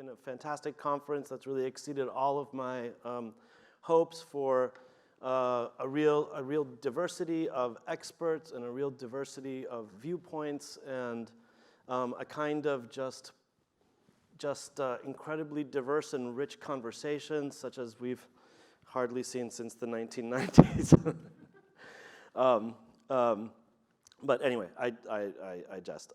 been a fantastic conference that's really exceeded all of my hopes for a real diversity of experts and a real diversity of viewpoints and a kind of just incredibly diverse and rich conversations, such as we've hardly seen since the 1990s. But anyway, I jest.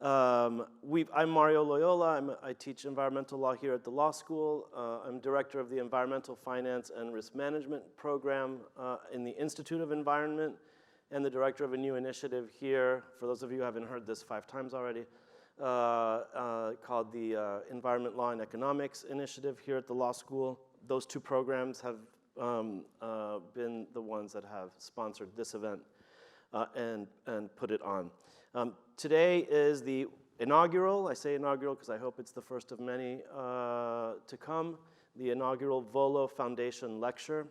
I'm Mario Loyola. I teach environmental law here at the law school. I'm director of the Environmental Finance and Risk Management program in the Institute of Environment, and the director of a new initiative here, for those of you who haven't heard this 5 times already, called the Environment Law and Economics Initiative here at the law school. Those 2 programs have been the ones that have sponsored this event and put it on. Today is the inaugural, I say inaugural because I hope it's the first of many to come, the inaugural VoLo Foundation Lecture.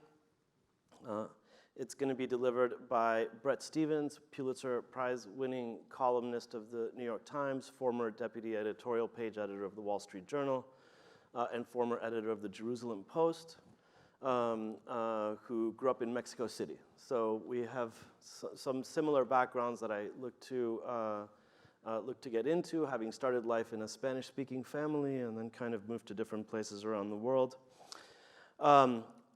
It's going to be delivered by Bret Stephens, Pulitzer Prize-winning columnist of the New York Times, former deputy editorial page editor of the Wall Street Journal, and former editor of the Jerusalem Post, who grew up in Mexico City. So we have some similar backgrounds that I look to get into, having started life in a Spanish-speaking family and then kind of moved to different places around the world.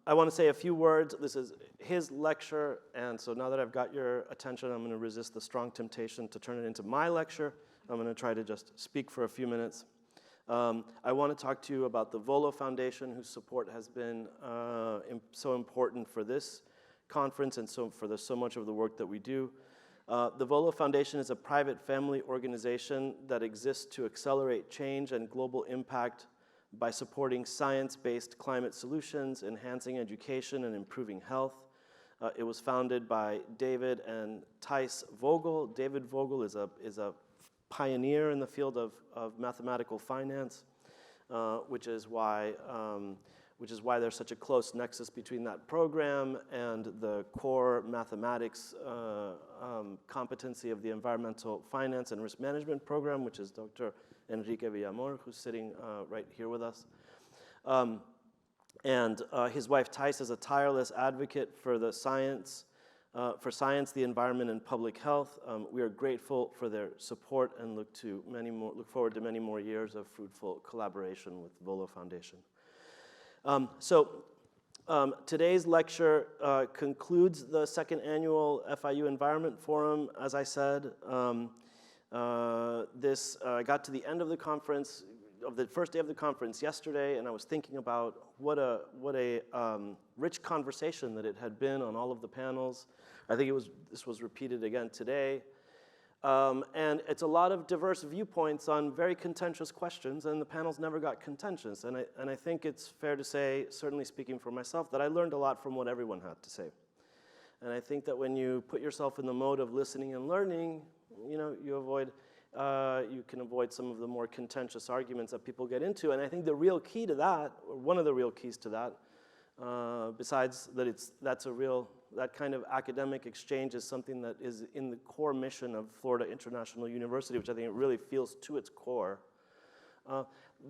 I want to say a few words. This is his lecture, and so now that I've got your attention, I'm going to resist the strong temptation to turn it into my lecture. I'm going to try to just speak for a few minutes. I want to talk to you about the VoLo Foundation, whose support has been so important for this conference and so much of the work that we do. The VoLo Foundation is a private family organization that exists to accelerate change and global impact by supporting science-based climate solutions, enhancing education, and improving health. It was founded by David and Thijs Vogel. David Vogel is a pioneer in the field of mathematical finance, which is why there's such a close nexus between that program and the core mathematics competency of the Environmental Finance and Risk Management program, which is Dr. Enrique Villamor, who's sitting right here with us. And his wife Thijs is a tireless advocate for the science, the environment, and public health. We are grateful for their support and look forward to many more years of fruitful collaboration with VoLo Foundation. Today's lecture concludes the 2nd annual FIU Environment Forum. As I said, I got to the end of the conference, of the first day of the conference yesterday, and I was thinking about what a rich conversation that it had been on all of the panels. I think this was repeated again today. And it's a lot of diverse viewpoints on very contentious questions, and the panels never got contentious. And I think it's fair to say, certainly speaking for myself, that I learned a lot from what everyone had to say. And I think that when you put yourself in the mode of listening and learning, you can avoid some of the more contentious arguments that people get into. And I think the real key to that, or one of the real keys to that, besides that that kind of academic exchange is something that is in the core mission of Florida International University, which I think it really feels to its core.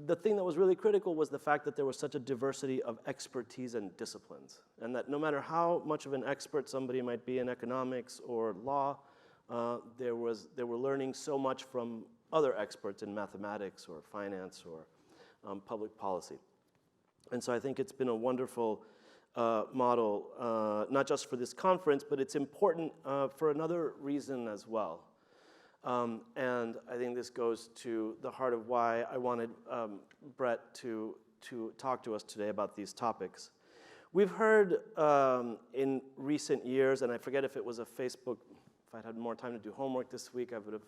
The thing that was really critical was the fact that there was such a diversity of expertise and disciplines, and that no matter how much of an expert somebody might be in economics or law, they were learning so much from other experts in mathematics or finance or public policy. And so I think it's been a wonderful model, not just for this conference, but it's important for another reason as well. And I think this goes to the heart of why I wanted Bret to talk to us today about these topics. We've heard in recent years, and I forget if it was a Facebook, if I'd had more time to do homework this week, I would have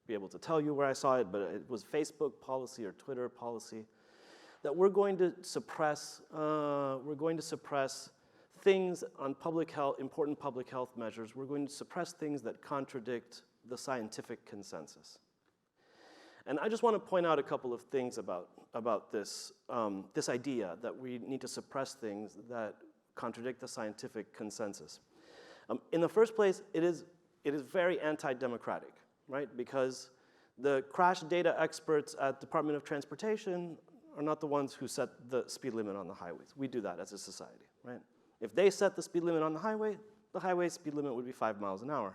be able to tell you where I saw it, but it was Facebook policy or Twitter policy, that we're going to suppress things on public health, important public health measures. We're going to suppress things that contradict the scientific consensus. And I just want to point out a couple of things about this, this idea that we need to suppress things that contradict the scientific consensus. In the first place, it is very anti-democratic, right? Because The crash data experts at Department of Transportation are not the ones who set the speed limit on the highways. We do that as a society, right? If they set the speed limit on the highway speed limit would be 5 miles an hour.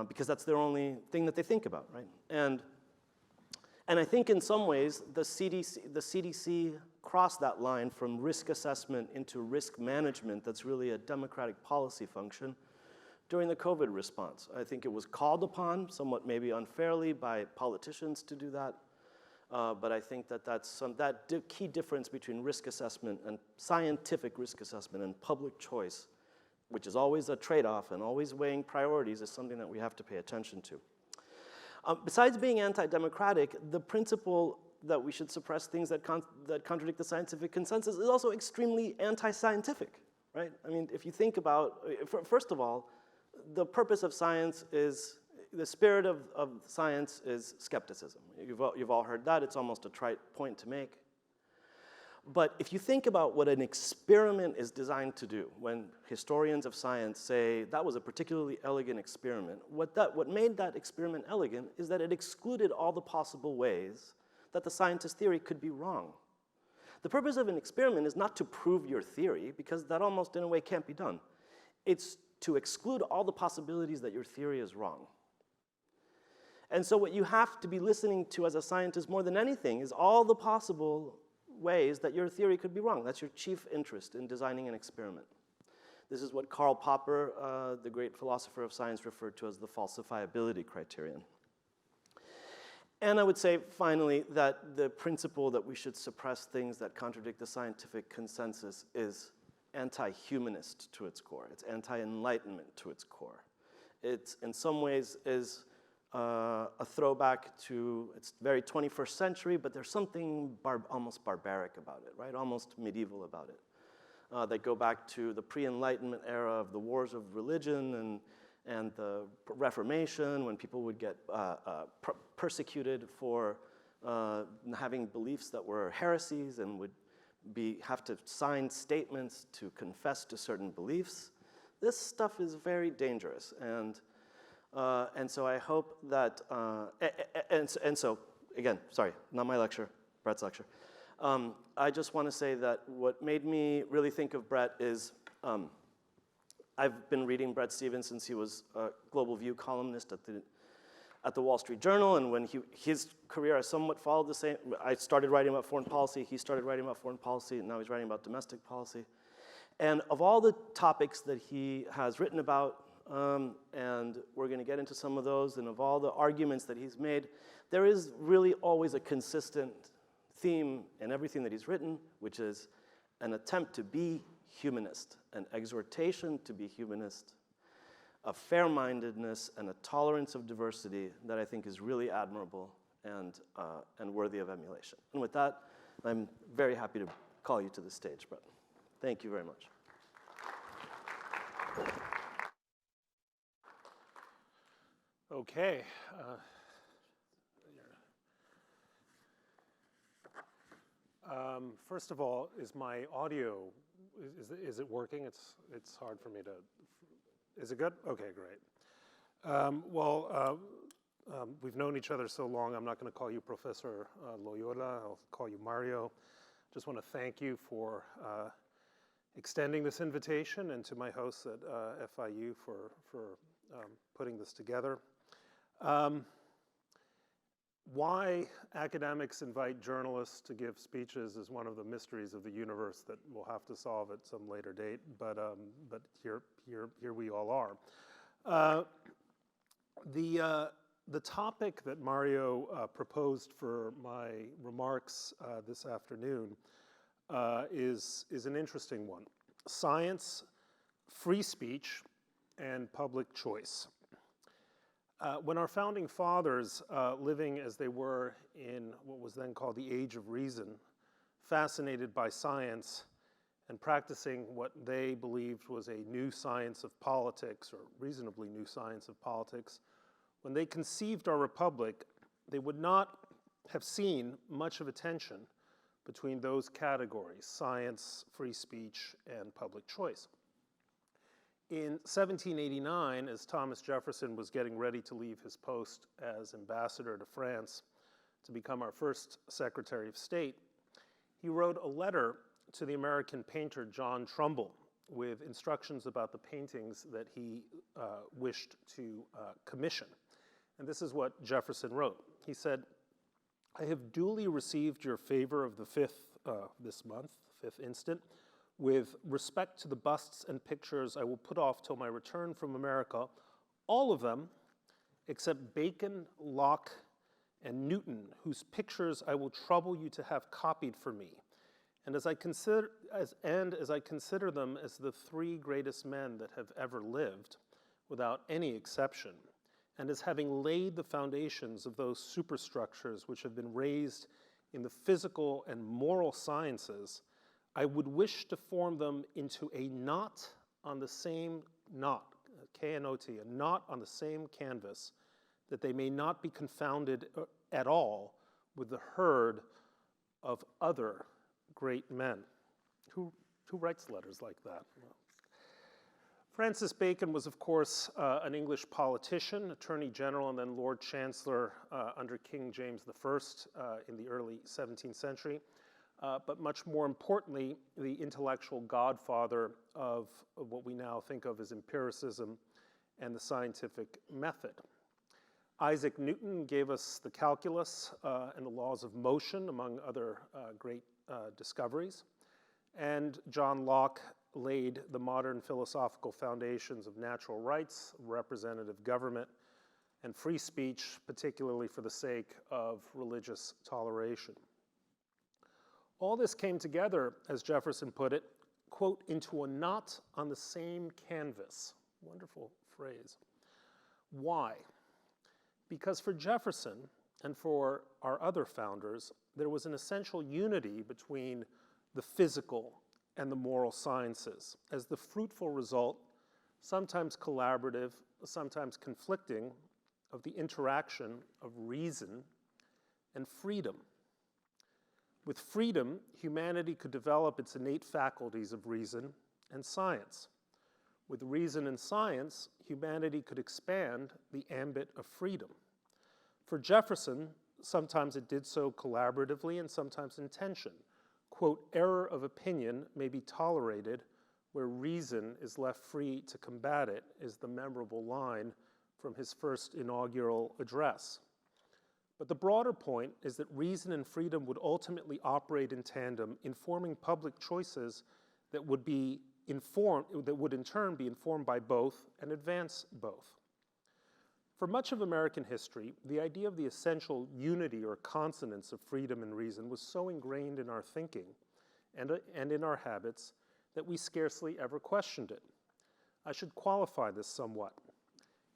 Because that's their only thing that they think about, right? And I think in some ways, the CDC crossed that line from risk assessment into risk management that's really a democratic policy function during the COVID response. I think it was called upon, somewhat maybe unfairly, by politicians to do that. But I think that that key difference between risk assessment and scientific risk assessment and public choice, which is always a trade-off and always weighing priorities, is something that we have to pay attention to. Besides being anti-democratic, the principle that we should suppress things that contradict the scientific consensus is also extremely anti-scientific, right? I mean, if you think about, first of all, the purpose of science is, the spirit of science is skepticism. You've all heard that. It's almost a trite point to make. But if you think about what an experiment is designed to do, when historians of science say that was a particularly elegant experiment, what made that experiment elegant is that it excluded all the possible ways that the scientist's theory could be wrong. The purpose of an experiment is not to prove your theory, because that almost in a way can't be done. It's to exclude all the possibilities that your theory is wrong. And so what you have to be listening to as a scientist more than anything is all the possible ways that your theory could be wrong. That's your chief interest in designing an experiment. This is what Karl Popper, the great philosopher of science, referred to as the falsifiability criterion. And I would say, finally, that the principle that we should suppress things that contradict the scientific consensus is anti-humanist to its core. It's anti-enlightenment to its core. It, in some ways, is a throwback to, it's very 21st century, but there's something almost barbaric about it, right? Almost medieval about it. They go back to the pre-Enlightenment era of the wars of religion and the Reformation, when people would get persecuted for having beliefs that were heresies and would have to sign statements to confess to certain beliefs. This stuff is very dangerous, and so I hope that, and so, again, sorry, not my lecture, Bret's lecture. I just want to say that what made me really think of Bret is, I've been reading Bret Stephens since he was a Global View columnist at the Wall Street Journal, and when his career has somewhat followed the same. I started writing about foreign policy, he started writing about foreign policy, and now he's writing about domestic policy. And of all the topics that he has written about, and we're going to get into some of those, and of all the arguments that he's made, there is really always a consistent theme in everything that he's written, which is an attempt to be humanist, an exhortation to be humanist, a fair-mindedness and a tolerance of diversity that I think is really admirable and worthy of emulation. And with that, I'm very happy to call you to the stage, Bret. Thank you very much. Okay. First of all, is my audio, is it working? It's hard for me to, is it good? Okay, great. We've known each other so long, I'm not going to call you Professor Loyola, I'll call you Mario. Just want to thank you for extending this invitation, and to my hosts at FIU for putting this together. Why academics invite journalists to give speeches is one of the mysteries of the universe that we'll have to solve at some later date, but here we all are. The topic that Mario proposed for my remarks this afternoon is an interesting one. Science, free speech, and public choice. When our founding fathers, living as they were in what was then called the Age of Reason, fascinated by science and practicing what they believed was a new science of politics, or reasonably new science of politics, when they conceived our republic, they would not have seen much of a tension between those categories, science, free speech, and public choice. In 1789, as Thomas Jefferson was getting ready to leave his post as ambassador to France to become our first Secretary of State, he wrote a letter to the American painter John Trumbull with instructions about the paintings that he wished to commission. And this is what Jefferson wrote. He said, "I have duly received your favor of the 5th this month, 5th instant. With respect to the busts and pictures I will put off till my return from America, all of them, except Bacon, Locke, and Newton, whose pictures I will trouble you to have copied for me. And as I consider them as the 3 greatest men that have ever lived, without any exception, and as having laid the foundations of those superstructures which have been raised in the physical and moral sciences, I would wish to form them into a knot on the same knot, K-N-O-T, a knot on the same canvas, that they may not be confounded at all with the herd of other great men." Who writes letters like that? Francis Bacon was, of course, an English politician, Attorney General, and then Lord Chancellor under King James I in the early 17th century. But much more importantly, the intellectual godfather of what we now think of as empiricism and the scientific method. Isaac Newton gave us the calculus and the laws of motion, among other great discoveries. And John Locke laid the modern philosophical foundations of natural rights, representative government, and free speech, particularly for the sake of religious toleration. All this came together, as Jefferson put it, quote, into a knot on the same canvas. Wonderful phrase. Why? Because for Jefferson and for our other founders, there was an essential unity between the physical and the moral sciences as the fruitful result, sometimes collaborative, sometimes conflicting, of the interaction of reason and freedom. With freedom, humanity could develop its innate faculties of reason and science. With reason and science, humanity could expand the ambit of freedom. For Jefferson, sometimes it did so collaboratively and sometimes in tension. Quote, "Error of opinion may be tolerated where reason is left free to combat it," is the memorable line from his first inaugural address. But the broader point is that reason and freedom would ultimately operate in tandem, informing public choices that would in turn be informed by both and advance both. For much of American history, the idea of the essential unity or consonance of freedom and reason was so ingrained in our thinking and in our habits that we scarcely ever questioned it. I should qualify this somewhat.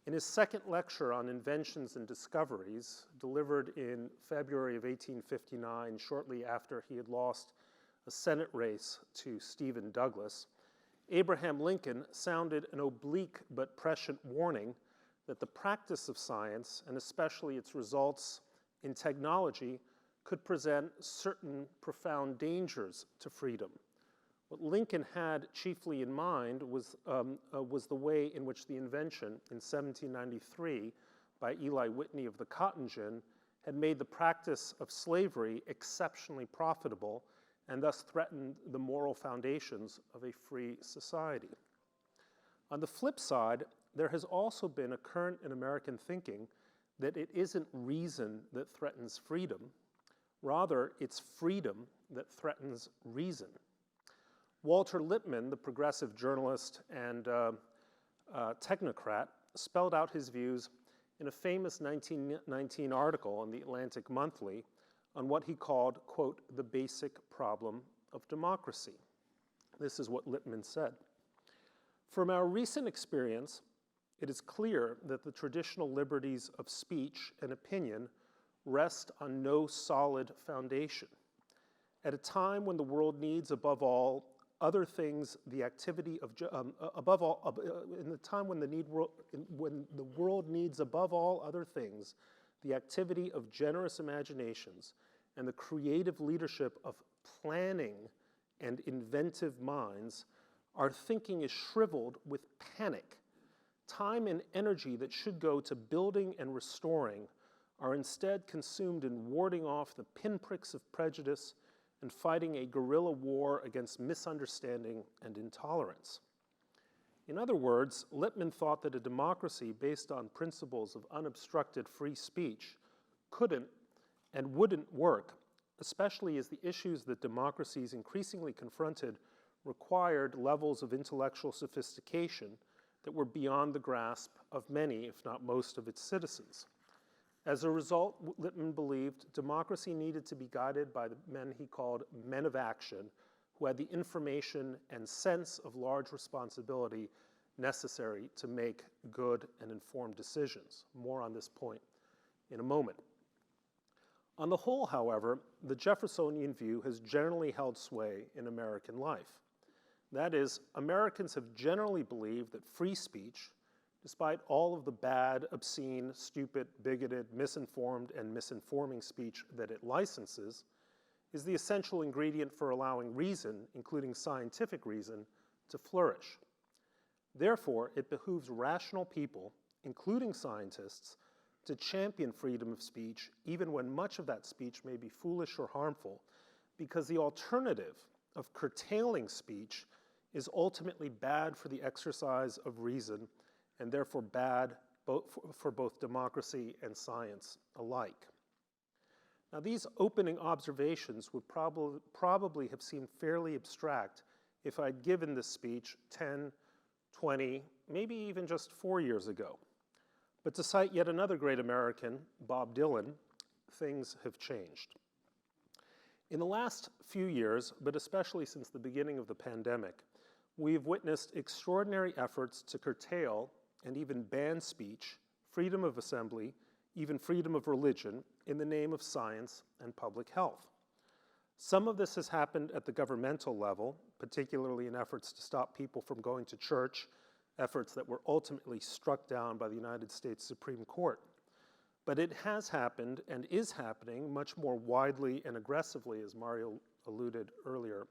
In his second lecture on inventions and discoveries, delivered in February of 1859, shortly after he had lost a Senate race to Stephen Douglas, Abraham Lincoln sounded an oblique but prescient warning that the practice of science, and especially its results in technology, could present certain profound dangers to freedom. What Lincoln had chiefly in mind was the way in which the invention in 1793 by Eli Whitney of the cotton gin had made the practice of slavery exceptionally profitable and thus threatened the moral foundations of a free society. On the flip side, there has also been a current in American thinking that it isn't reason that threatens freedom, rather it's freedom that threatens reason. Walter Lippmann, the progressive journalist and technocrat, spelled out his views in a famous 1919 article in the Atlantic Monthly on what he called, quote, "the basic problem of democracy." This is what Lippmann said. "From our recent experience, it is clear that the traditional liberties of speech and opinion rest on no solid foundation. At a time when the world needs above all other things the activity of in the time when the world needs above all other things the activity of generous imaginations and the creative leadership of planning and inventive minds, Our thinking is shriveled with panic. Time and energy that should go to building and restoring are instead consumed in warding off the pinpricks of prejudice and fighting a guerrilla war against misunderstanding and intolerance. In other words, Lippmann thought that a democracy based on principles of unobstructed free speech couldn't and wouldn't work, especially as the issues that democracies increasingly confronted required levels of intellectual sophistication that were beyond the grasp of many, if not most, of its citizens. As a result, Lippmann believed democracy needed to be guided by the men he called men of action, who had the information and sense of large responsibility necessary to make good and informed decisions. More on this point in a moment. On the whole, however, the Jeffersonian view has generally held sway in American life. That is, Americans have generally believed that free speech, despite all of the bad, obscene, stupid, bigoted, misinformed, and misinforming speech that it licenses, is the essential ingredient for allowing reason, including scientific reason, to flourish. Therefore, it behooves rational people, including scientists, to champion freedom of speech, even when much of that speech may be foolish or harmful, because the alternative of curtailing speech is ultimately bad for the exercise of reason, and therefore bad for both democracy and science alike. Now, these opening observations would probably have seemed fairly abstract if I'd given this speech 10, 20, maybe even just 4 years ago. But to cite yet another great American, Bob Dylan, things have changed. In the last few years, but especially since the beginning of the pandemic, we've witnessed extraordinary efforts to curtail and even ban speech, freedom of assembly, even freedom of religion, in the name of science and public health. Some of this has happened at the governmental level, particularly in efforts to stop people from going to church, efforts that were ultimately struck down by the United States Supreme Court. But it has happened and is happening much more widely and aggressively, as Mario alluded earlier,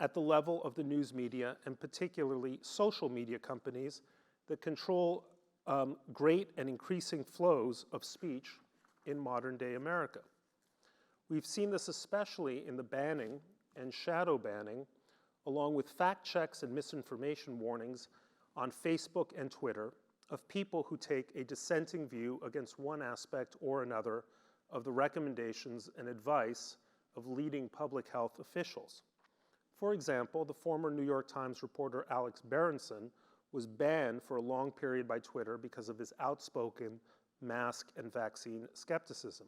at the level of the news media and particularly social media companies that control great and increasing flows of speech in modern day America. We've seen this especially in the banning and shadow banning, along with fact checks and misinformation warnings on Facebook and Twitter of people who take a dissenting view against one aspect or another of the recommendations and advice of leading public health officials. For example, the former New York Times reporter Alex Berenson was banned for a long period by Twitter because of his outspoken mask and vaccine skepticism.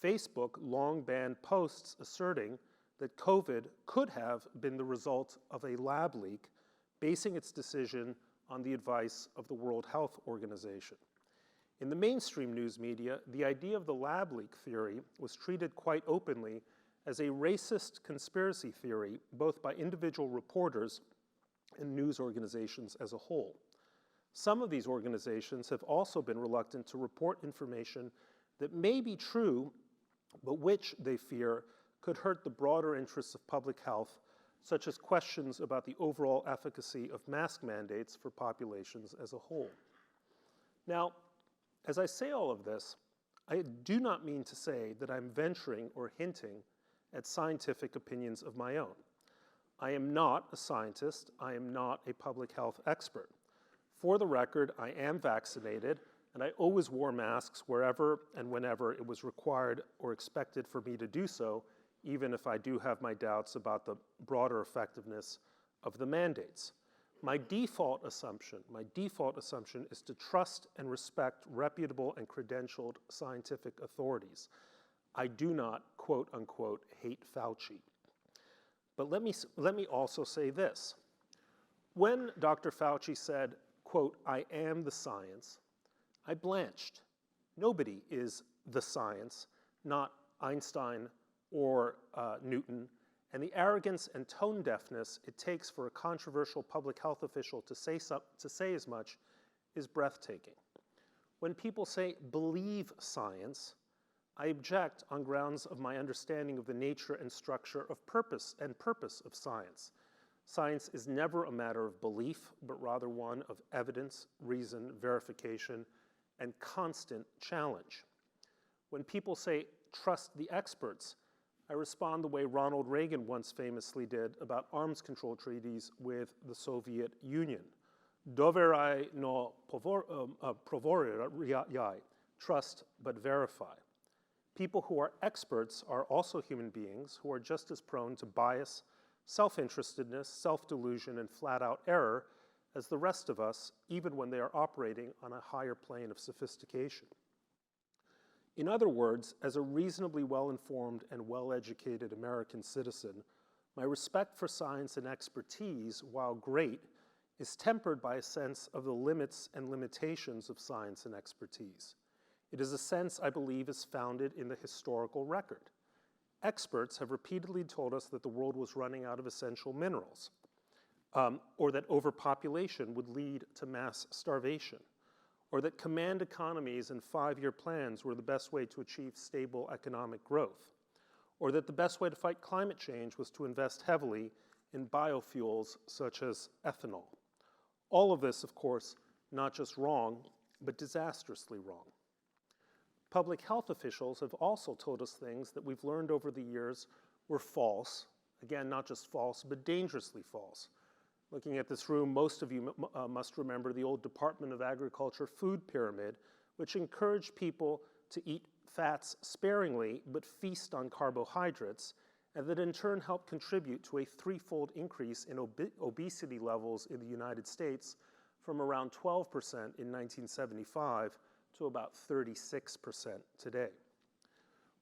Facebook long banned posts asserting that COVID could have been the result of a lab leak, basing its decision on the advice of the World Health Organization. In the mainstream news media, the idea of the lab leak theory was treated quite openly as a racist conspiracy theory, both by individual reporters and news organizations as a whole. Some of these organizations have also been reluctant to report information that may be true, but which, they fear, could hurt the broader interests of public health, such as questions about the overall efficacy of mask mandates for populations as a whole. Now, as I say all of this, I do not mean to say that I'm venturing or hinting at scientific opinions of my own. I am not a scientist. I am not a public health expert. For the record, I am vaccinated, and I always wore masks wherever and whenever it was required or expected for me to do so, even if I do have my doubts about the broader effectiveness of the mandates. My default assumption is to trust and respect reputable and credentialed scientific authorities. I do not, quote unquote, hate Fauci. But let me also say this. When Dr. Fauci said, quote, "I am the science," I blanched. Nobody is the science, not Einstein or Newton, and the arrogance and tone deafness it takes for a controversial public health official to say as much is breathtaking. When people say, "believe science," I object on grounds of my understanding of the nature and structure of purpose of science. Science is never a matter of belief, but rather one of evidence, reason, verification, and constant challenge. When people say, trust the experts, I respond the way Ronald Reagan once famously did about arms control treaties with the Soviet Union. Doverai no provorjai, trust but verify. People who are experts are also human beings who are just as prone to bias, self-interestedness, self-delusion, and flat-out error as the rest of us, even when they are operating on a higher plane of sophistication. In other words, as a reasonably well-informed and well-educated American citizen, my respect for science and expertise, while great, is tempered by a sense of the limits and limitations of science and expertise. It is a sense, I believe, is founded in the historical record. Experts have repeatedly told us that the world was running out of essential minerals, or that overpopulation would lead to mass starvation, or that command economies and 5-year plans were the best way to achieve stable economic growth, or that the best way to fight climate change was to invest heavily in biofuels such as ethanol. All of this, of course, not just wrong, but disastrously wrong. Public health officials have also told us things that we've learned over the years were false. Again, not just false, but dangerously false. Looking at this room, most of you must remember the old Department of Agriculture food pyramid, which encouraged people to eat fats sparingly but feast on carbohydrates, and that in turn helped contribute to a 3-fold increase in obesity levels in the United States from around 12% in 1975 to about 36% today.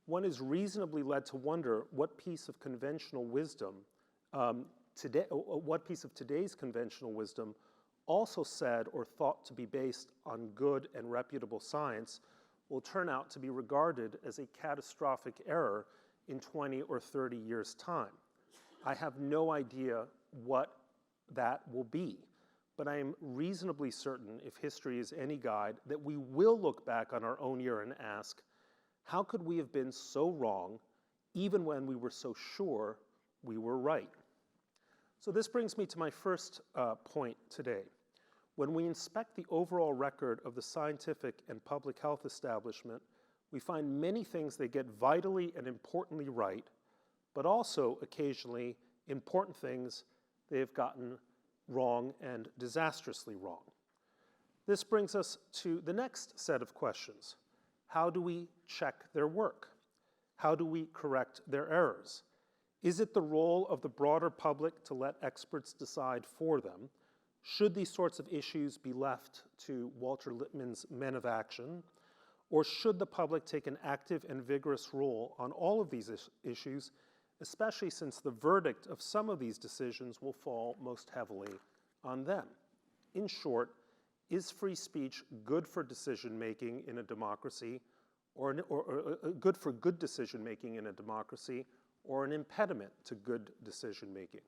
One is reasonably led to wonder what piece of conventional wisdom what piece of today's conventional wisdom, also said or thought to be based on good and reputable science, will turn out to be regarded as a catastrophic error in 20 or 30 years' time. I have no idea what that will be, but I am reasonably certain, if history is any guide, that we will look back on our own year and ask, how could we have been so wrong even when we were so sure we were right? So this brings me to my first point today. When we inspect the overall record of the scientific and public health establishment, we find many things they get vitally and importantly right, but also occasionally important things they have gotten wrong and disastrously wrong. This brings us to the next set of questions. How do we check their work? How do we correct their errors? Is it the role of the broader public to let experts decide for them? Should these sorts of issues be left to Walter Lippmann's men of action? Or should the public take an active and vigorous role on all of these issues, especially since the verdict of some of these decisions will fall most heavily on them? In short, is free speech good for decision-making in a democracy, or good for good decision-making in a democracy, or an impediment to good decision-making?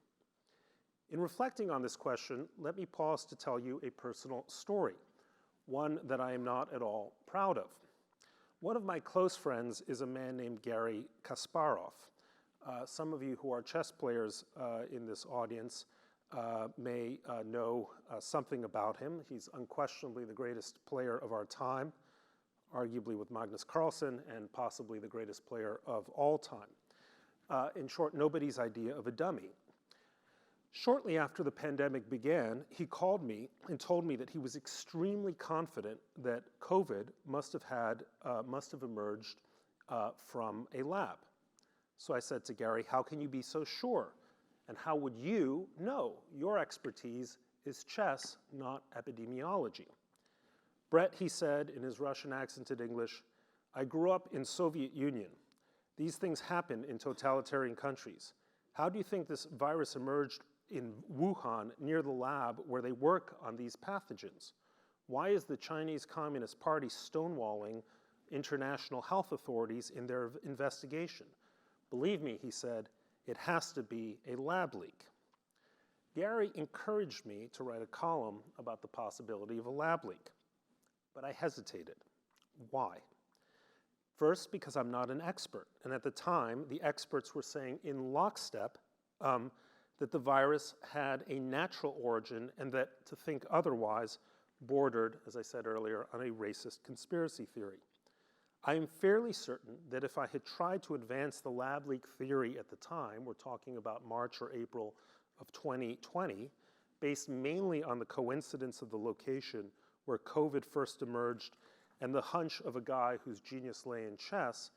In reflecting on this question, let me pause to tell you a personal story, one that I am not at all proud of. One of my close friends is a man named Garry Kasparov. Some of you who are chess players in this audience may know something about him. He's unquestionably the greatest player of our time, arguably with Magnus Carlsen, and possibly the greatest player of all time. In short, nobody's idea of a dummy. Shortly after the pandemic began, he called me and told me that he was extremely confident that COVID must have emerged from a lab. So I said to Garry, how can you be so sure? And how would you know? Your expertise is chess, not epidemiology. Bret, he said in his Russian accented English, I grew up in Soviet Union. These things happen in totalitarian countries. How do you think this virus emerged in Wuhan near the lab where they work on these pathogens? Why is the Chinese Communist Party stonewalling international health authorities in their investigation? Believe me, he said, it has to be a lab leak. Garry encouraged me to write a column about the possibility of a lab leak, but I hesitated. Why? First, because I'm not an expert, and at the time, the experts were saying in lockstep, that the virus had a natural origin and that to think otherwise bordered, as I said earlier, on a racist conspiracy theory. I am fairly certain that if I had tried to advance the lab leak theory at the time, we're talking about March or April of 2020, based mainly on the coincidence of the location where COVID first emerged and the hunch of a guy whose genius lay in chess,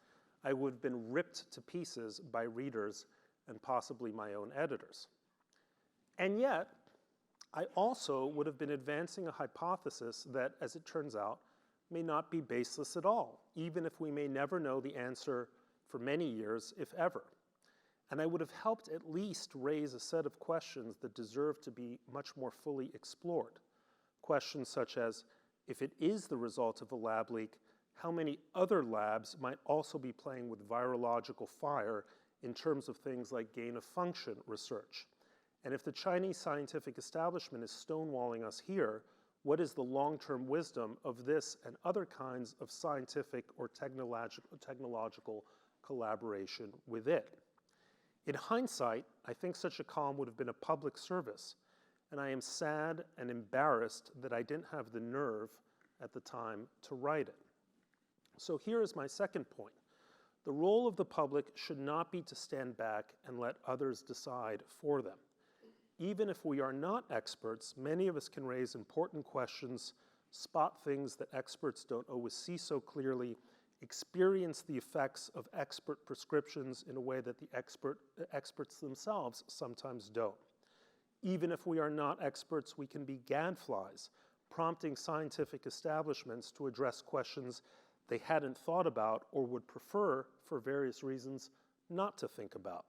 I would have been ripped to pieces by readers and possibly my own editors. And yet, I also would have been advancing a hypothesis that, as it turns out, may not be baseless at all, even if we may never know the answer for many years, if ever. And I would have helped at least raise a set of questions that deserve to be much more fully explored. Questions such as, if it is the result of a lab leak, how many other labs might also be playing with virological fire in terms of things like gain-of-function research? And if the Chinese scientific establishment is stonewalling us here, what is the long-term wisdom of this and other kinds of scientific or technological collaboration with it? In hindsight, I think such a column would have been a public service, and I am sad and embarrassed that I didn't have the nerve at the time to write it. So here is my second point. The role of the public should not be to stand back and let others decide for them. Even if we are not experts, many of us can raise important questions, spot things that experts don't always see so clearly, experience the effects of expert prescriptions in a way that the experts themselves sometimes don't. Even if we are not experts, we can be gadflies, prompting scientific establishments to address questions they hadn't thought about or would prefer, for various reasons, not to think about.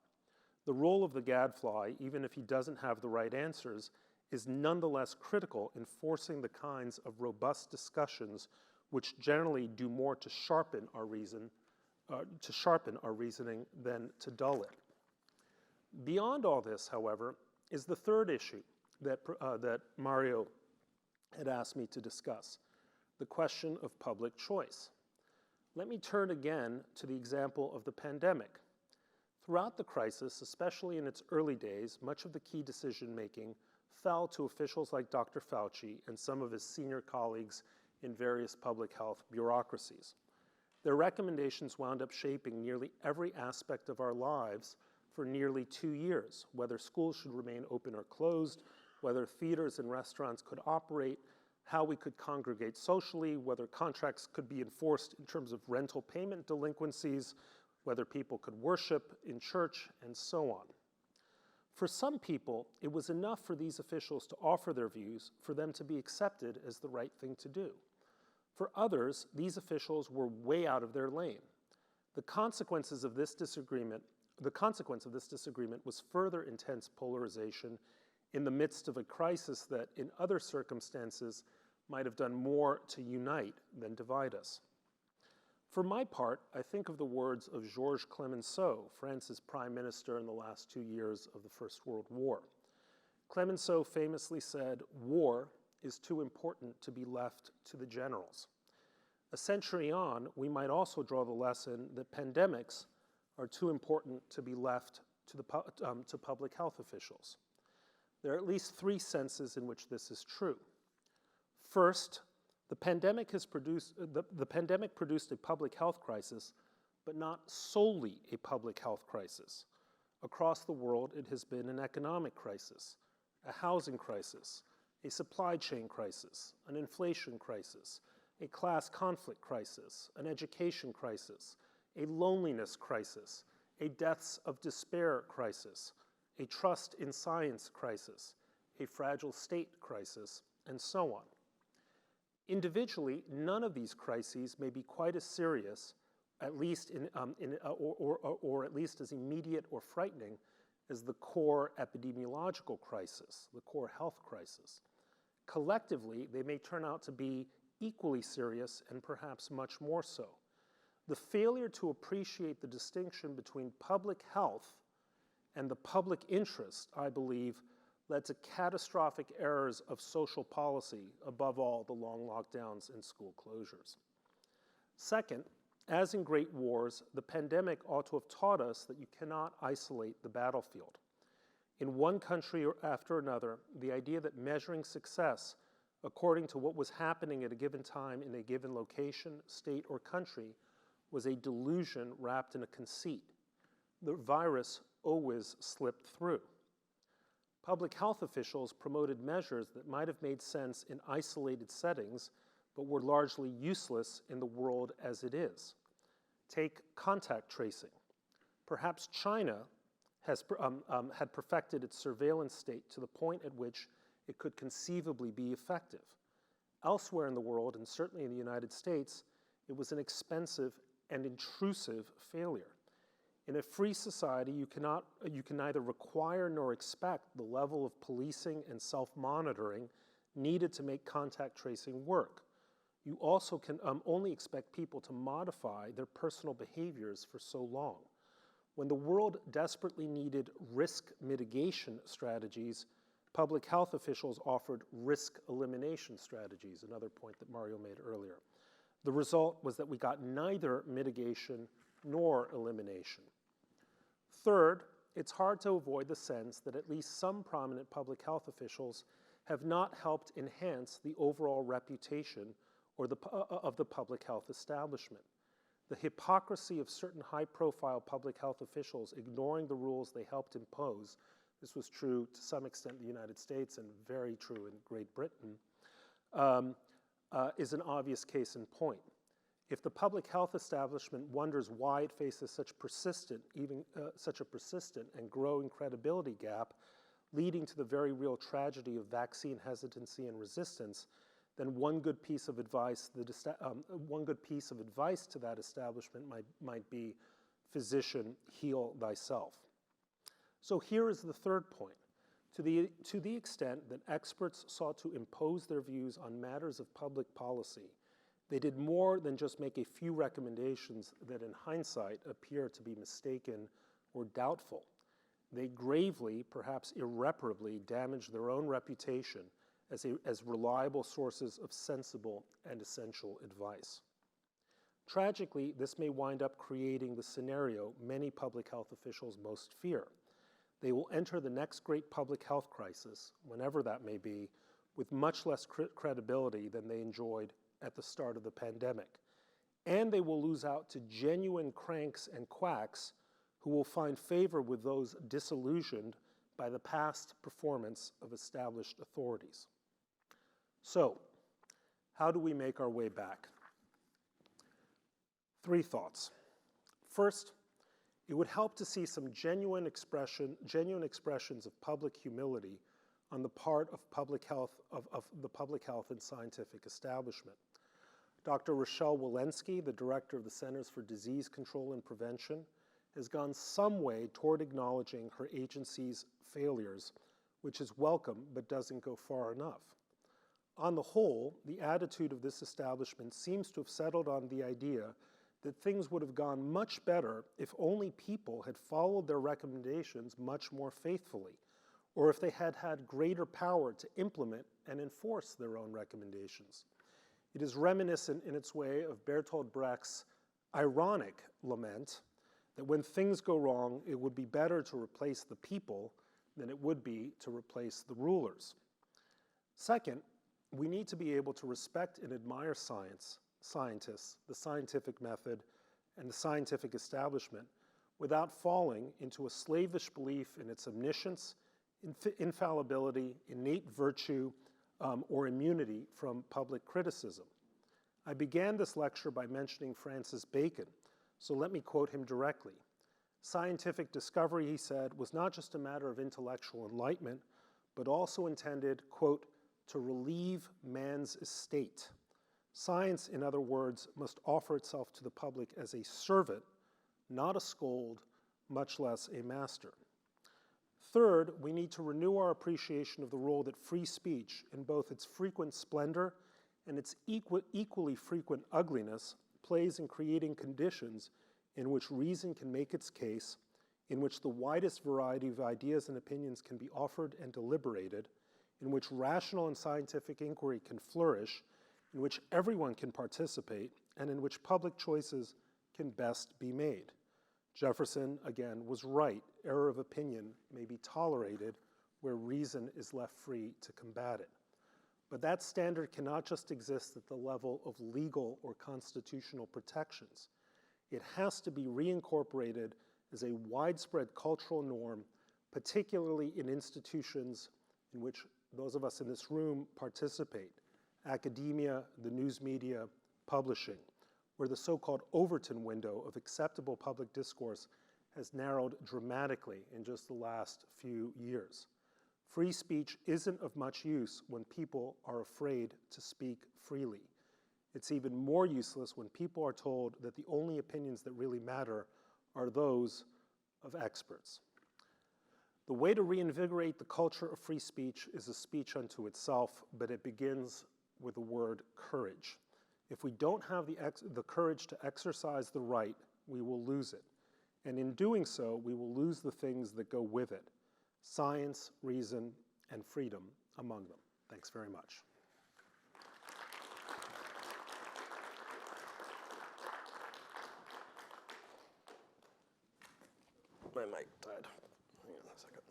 The role of the gadfly, even if he doesn't have the right answers, is nonetheless critical in forcing the kinds of robust discussions which generally do more to sharpen our reasoning than to dull it. Beyond all this, however, is the third issue that Mario had asked me to discuss, the question of public choice. Let me turn again to the example of the pandemic. Throughout the crisis, especially in its early days, much of the key decision-making fell to officials like Dr. Fauci and some of his senior colleagues in various public health bureaucracies. Their recommendations wound up shaping nearly every aspect of our lives for nearly 2 years, whether schools should remain open or closed, whether theaters and restaurants could operate, how we could congregate socially, whether contracts could be enforced in terms of rental payment delinquencies, whether people could worship in church, and so on. For some people, it was enough for these officials to offer their views for them to be accepted as the right thing to do. For others, these officials were way out of their lane. The consequence of this disagreement was further intense polarization in the midst of a crisis that, in other circumstances, might have done more to unite than divide us. For my part, I think of the words of Georges Clemenceau, France's prime minister in the last 2 years of the First World War. Clemenceau famously said, "War is too important to be left to the generals." A century on, we might also draw the lesson that pandemics are too important to be left to public health officials. There are at least 3 senses in which this is true. First, the pandemic produced a public health crisis, but not solely a public health crisis. Across the world, it has been an economic crisis, a housing crisis, a supply chain crisis, an inflation crisis, a class conflict crisis, an education crisis, a loneliness crisis, a deaths of despair crisis, a trust in science crisis, a fragile state crisis, and so on. Individually, none of these crises may be quite as serious, at least or at least as immediate or frightening as the core epidemiological crisis, the core health crisis. Collectively, they may turn out to be equally serious and perhaps much more so. The failure to appreciate the distinction between public health and the public interest, I believe, led to catastrophic errors of social policy, above all, the long lockdowns and school closures. Second, as in great wars, the pandemic ought to have taught us that you cannot isolate the battlefield. In one country or after another, the idea that measuring success according to what was happening at a given time in a given location, state, or country was a delusion wrapped in a conceit. The virus always slipped through. Public health officials promoted measures that might have made sense in isolated settings, but were largely useless in the world as it is. Take contact tracing. Perhaps China had perfected its surveillance state to the point at which it could conceivably be effective. Elsewhere in the world, and certainly in the United States, it was an expensive and intrusive failure. In a free society, you can neither require nor expect the level of policing and self-monitoring needed to make contact tracing work. You also can only expect people to modify their personal behaviors for so long. When the world desperately needed risk mitigation strategies, public health officials offered risk elimination strategies, another point that Mario made earlier. The result was that we got neither mitigation nor elimination. Third, it's hard to avoid the sense that at least some prominent public health officials have not helped enhance the overall reputation of the public health establishment. The hypocrisy of certain high-profile public health officials ignoring the rules they helped impose, this was true to some extent in the United States and very true in Great Britain, is an obvious case in point. If the public health establishment wonders why it faces such a persistent and growing credibility gap, leading to the very real tragedy of vaccine hesitancy and resistance, then one good piece of advice to that establishment might be, physician, heal thyself. So here is the third point. To the extent that experts sought to impose their views on matters of public policy, they did more than just make a few recommendations that in hindsight appear to be mistaken or doubtful. They gravely, perhaps irreparably, damaged their own reputation as reliable sources of sensible and essential advice. Tragically, this may wind up creating the scenario many public health officials most fear. They will enter the next great public health crisis, whenever that may be, with much less credibility than they enjoyed at the start of the pandemic. And they will lose out to genuine cranks and quacks who will find favor with those disillusioned by the past performance of established authorities. So, how do we make our way back? 3 thoughts. First, it would help to see some genuine expressions of public humility on the part of the public health and scientific establishment. Dr. Rochelle Walensky, the director of the Centers for Disease Control and Prevention, has gone some way toward acknowledging her agency's failures, which is welcome but doesn't go far enough. On the whole, the attitude of this establishment seems to have settled on the idea that things would have gone much better if only people had followed their recommendations much more faithfully, or if they had had greater power to implement and enforce their own recommendations. It is reminiscent in its way of Bertolt Brecht's ironic lament that when things go wrong, it would be better to replace the people than it would be to replace the rulers. Second, we need to be able to respect and admire scientists, the scientific method, and the scientific establishment without falling into a slavish belief in its omniscience, infallibility, innate virtue, or immunity from public criticism. I began this lecture by mentioning Francis Bacon, so let me quote him directly. Scientific discovery, he said, was not just a matter of intellectual enlightenment, but also intended, quote, to relieve man's estate. Science, in other words, must offer itself to the public as a servant, not a scold, much less a master. Third, we need to renew our appreciation of the role that free speech, in both its frequent splendor and its equally frequent ugliness, plays in creating conditions in which reason can make its case, in which the widest variety of ideas and opinions can be offered and deliberated, in which rational and scientific inquiry can flourish, in which everyone can participate, and in which public choices can best be made. Jefferson, again, was right. Error of opinion may be tolerated where reason is left free to combat it. But that standard cannot just exist at the level of legal or constitutional protections. It has to be reincorporated as a widespread cultural norm, particularly in institutions in which those of us in this room participate: academia, the news media, publishing, where the so-called Overton window of acceptable public discourse has narrowed dramatically in just the last few years. Free speech isn't of much use when people are afraid to speak freely. It's even more useless when people are told that the only opinions that really matter are those of experts. The way to reinvigorate the culture of free speech is a speech unto itself, but it begins with the word courage. If we don't have the courage to exercise the right, we will lose it. And in doing so, we will lose the things that go with it: science, reason, and freedom among them. Thanks very much. My mic died. Hang on a second.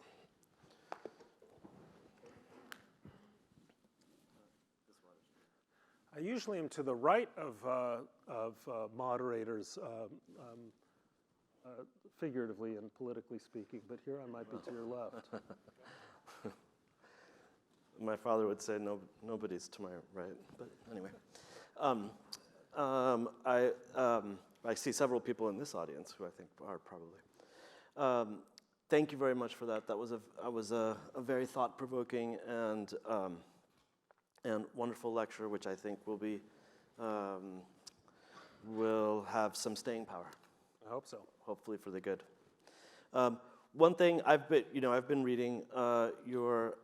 I usually am to the right of moderators, figuratively and politically speaking, but here I might be to your left. My father would say nobody's to my right, but anyway. I see several people in this audience who I think are probably. Thank you very much for that. That was a very thought-provoking and wonderful lecture, which I think will have some staying power. I hope so. Hopefully for the good. One thing I've been reading your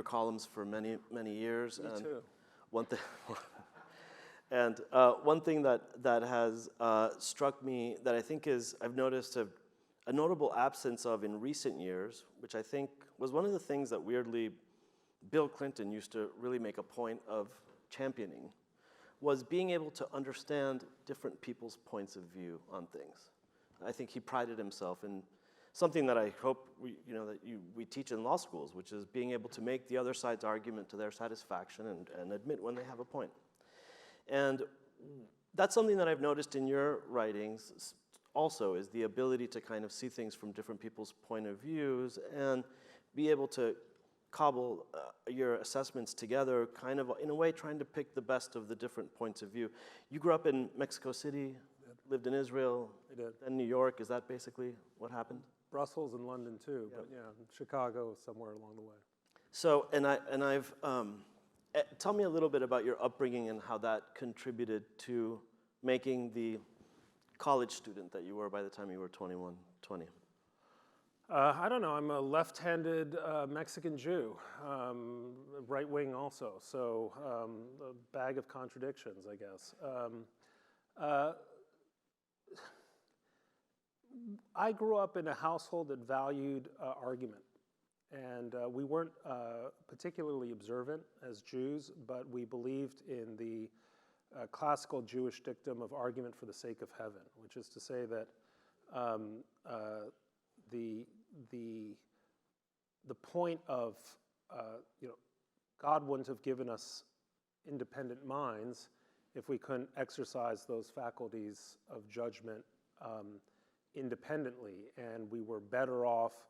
columns for many years. Me too. One thing, and one thing that has struck me that I think I've noticed a notable absence of in recent years, which I think was one of the things that weirdly Bill Clinton used to really make a point of championing, was being able to understand different people's points of view on things. I think he prided himself in something that I hope we teach in law schools, which is being able to make the other side's argument to their satisfaction and admit when they have a point. And that's something that I've noticed in your writings also, is the ability to kind of see things from different people's point of views and be able to cobble your assessments together, kind of in a way trying to pick the best of the different points of view. You grew up in Mexico City, lived in Israel, I did. Then New York. Is that basically what happened? Brussels and London too, but yeah, Chicago somewhere along the way. So, tell me a little bit about your upbringing and how that contributed to making the college student that you were by the time you were 21, 20. I don't know, I'm a left-handed Mexican Jew, right wing also, so a bag of contradictions, I guess. I grew up in a household that valued argument, and we weren't particularly observant as Jews, but we believed in the classical Jewish dictum of argument for the sake of heaven, which is to say that the point of, God wouldn't have given us independent minds if we couldn't exercise those faculties of judgment independently, and we were better off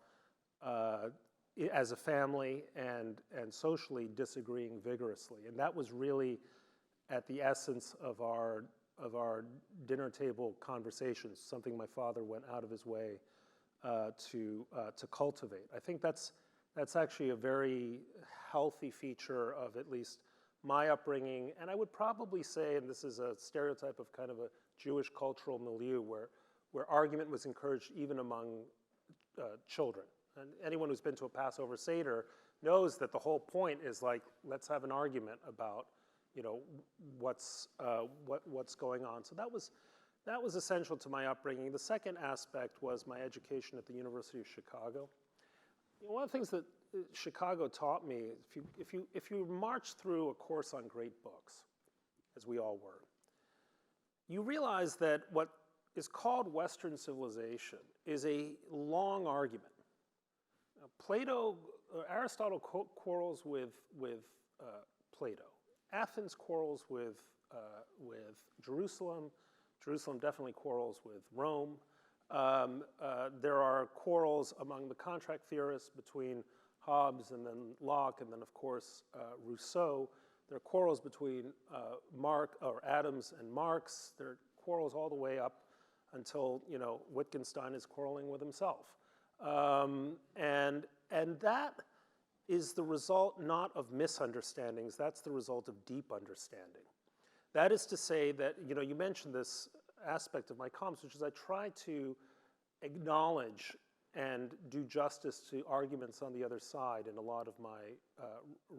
as a family and socially disagreeing vigorously. And that was really at the essence of our dinner table conversations, something my father went out of his way to cultivate. I think that's actually a very healthy feature of at least my upbringing, and I would probably say, and this is a stereotype of kind of a Jewish cultural milieu, where argument was encouraged even among children. And anyone who's been to a Passover Seder knows that the whole point is like, let's have an argument about, what's going on. So that was essential to my upbringing. The second aspect was my education at the University of Chicago. One of the things that Chicago taught me, if you march through a course on great books, as we all were, you realize that what is called Western civilization is a long argument. Aristotle quarrels with Plato. Athens quarrels with Jerusalem. Jerusalem definitely quarrels with Rome. There are quarrels among the contract theorists between Hobbes and then Locke and then, of course, Rousseau. There are quarrels between Adams and Marx. There are quarrels all the way up until, Wittgenstein is quarreling with himself. And that is the result not of misunderstandings, that's the result of deep understanding. That is to say that, you mentioned this aspect of my columns, which is I try to acknowledge and do justice to arguments on the other side in a lot of my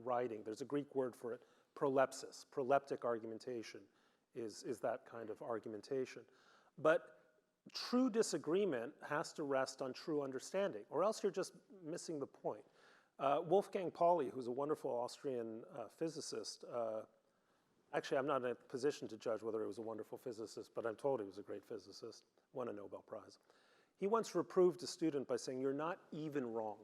writing. There's a Greek word for it, prolepsis. Proleptic argumentation is that kind of argumentation. But true disagreement has to rest on true understanding, or else you're just missing the point. Wolfgang Pauli, who's a wonderful Austrian physicist, actually I'm not in a position to judge whether he was a wonderful physicist, but I'm told he was a great physicist, won a Nobel Prize. He once reproved a student by saying, "You're not even wrong."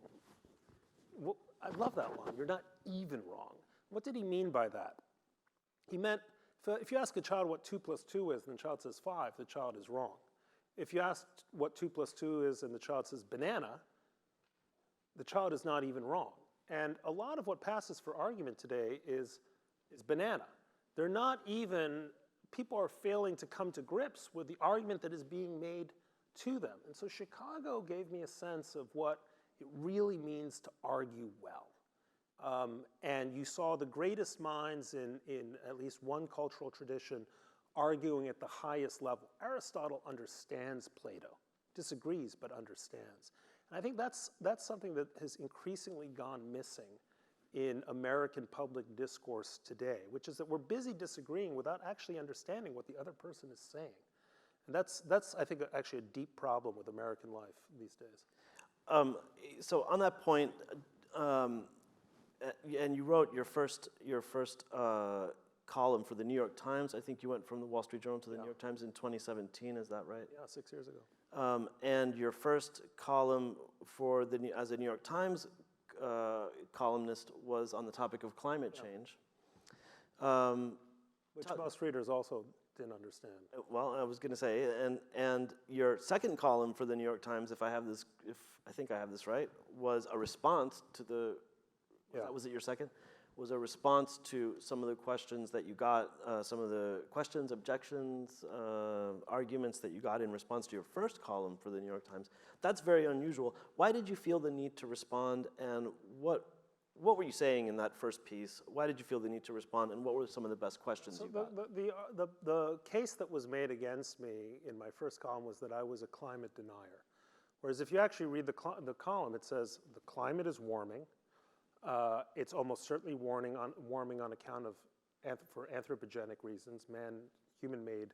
Well, I love that line, "You're not even wrong." What did he mean by that? He meant, if you ask a child what 2 + 2 is and the child says 5, the child is wrong. If you ask what 2 + 2 is and the child says banana, the child is not even wrong. And a lot of what passes for argument today is banana. They're not even, people are failing to come to grips with the argument that is being made to them. And so Chicago gave me a sense of what it really means to argue well. And you saw the greatest minds in at least one cultural tradition arguing at the highest level. Aristotle understands Plato, disagrees but understands. And I think that's something that has increasingly gone missing in American public discourse today, which is that we're busy disagreeing without actually understanding what the other person is saying. And that's I think, actually a deep problem with American life these days. So on that point, and you wrote your first column for the New York Times. I think you went from the Wall Street Journal to the New York Times in 2017. Is that right? Yeah, 6 years ago. And your first column as a New York Times columnist was on the topic of climate change. Which most readers also didn't understand. Well, I was going to say, and your second column for the New York Times, if I think I have this right, was a response to the. Was it your second? Was a response to some of the questions that you got, some of the questions, objections, arguments that you got in response to your first column for the New York Times. That's very unusual. Why did you feel the need to respond, and what were you saying in that first piece? Why did you feel the need to respond, and what were some of the best questions you got? The case that was made against me in my first column was that I was a climate denier. Whereas if you actually read the column, it says the climate is warming. It's almost certainly warming on account of for anthropogenic reasons, human-made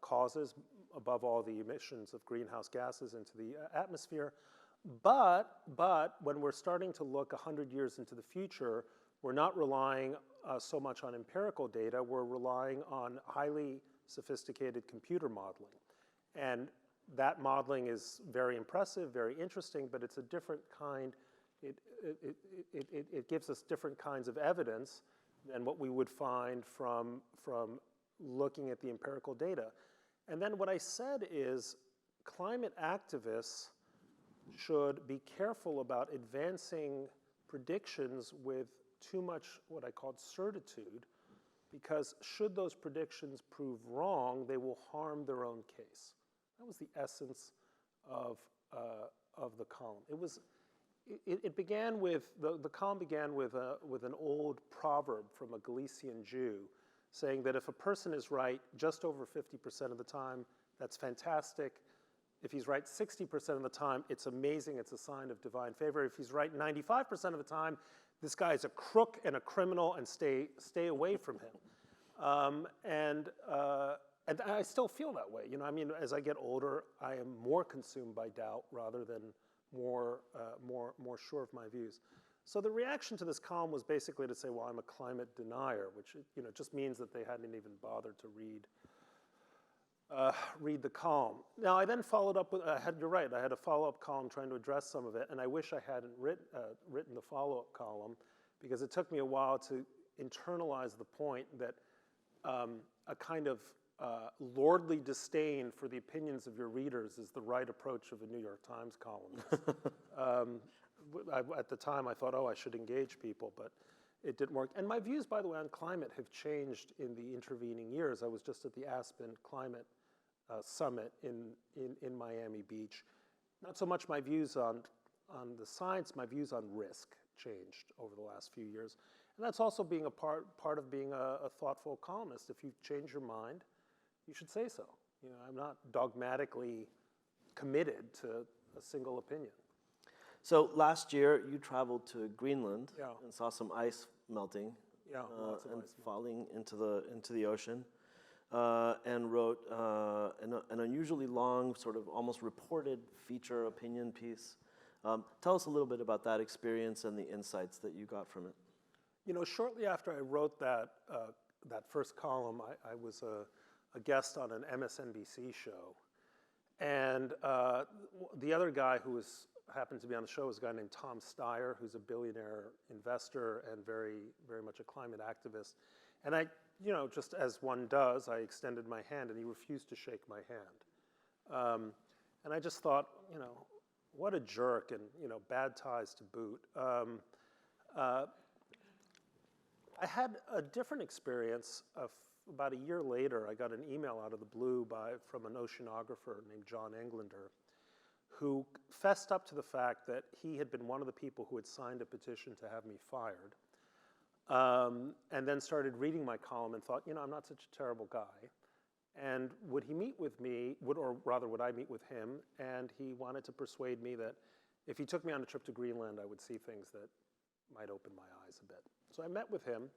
causes, above all the emissions of greenhouse gases into the atmosphere. But when we're starting to look 100 years into the future, we're not relying so much on empirical data, we're relying on highly sophisticated computer modeling. And that modeling is very impressive, very interesting, but it's a different kind. It gives us different kinds of evidence than what we would find from looking at the empirical data. And then what I said is climate activists should be careful about advancing predictions with too much what I called certitude, because should those predictions prove wrong, they will harm their own case. That was the essence of the column. It began with, the column began with an old proverb from a Galician Jew saying that if a person is right just over 50% of the time, that's fantastic. If he's right 60% of the time, it's amazing, it's a sign of divine favor. If he's right 95% of the time, this guy is a crook and a criminal, and stay away from him. And I still feel that way. As I get older, I am more consumed by doubt rather than more sure of my views. So the reaction to this column was basically to say, well, I'm a climate denier, which just means that they hadn't even bothered to read read the column. Now, I then followed up with, you're right, I had a follow-up column trying to address some of it, and I wish I hadn't written the follow-up column, because it took me a while to internalize the point that a kind of lordly disdain for the opinions of your readers is the right approach of a New York Times columnist. At the time, I thought, oh, I should engage people, but it didn't work. And my views, by the way, on climate have changed in the intervening years. I was just at the Aspen Climate Summit in Miami Beach. Not so much my views on the science, my views on risk changed over the last few years. And that's also being a part of being a thoughtful columnist. If you change your mind, you should say so. You know, I'm not dogmatically committed to a single opinion. So last year, you traveled to Greenland Yeah. and saw some ice melting Yeah, lots of and ice. falling into the ocean, and wrote an unusually long, sort of almost reported feature opinion piece. Tell us a little bit about that experience and the insights that you got from it. You know, shortly after I wrote that first column, I was a guest on an MSNBC show, and the other guy who happened to be on the show was a guy named Tom Steyer, who's a billionaire investor and very, very much a climate activist. And I, you know, just as one does, I extended my hand, and he refused to shake my hand. And I just thought, you know, what a jerk, and you know, bad ties to boot. I had a different experience. About a year later, I got an email out of the blue from an oceanographer named John Englander, who fessed up to the fact that he had been one of the people who had signed a petition to have me fired, and then started reading my column and thought, you know, I'm not such a terrible guy. And would he meet with me, or rather would I meet with him? And he wanted to persuade me that if he took me on a trip to Greenland, I would see things that might open my eyes a bit. So I met with him,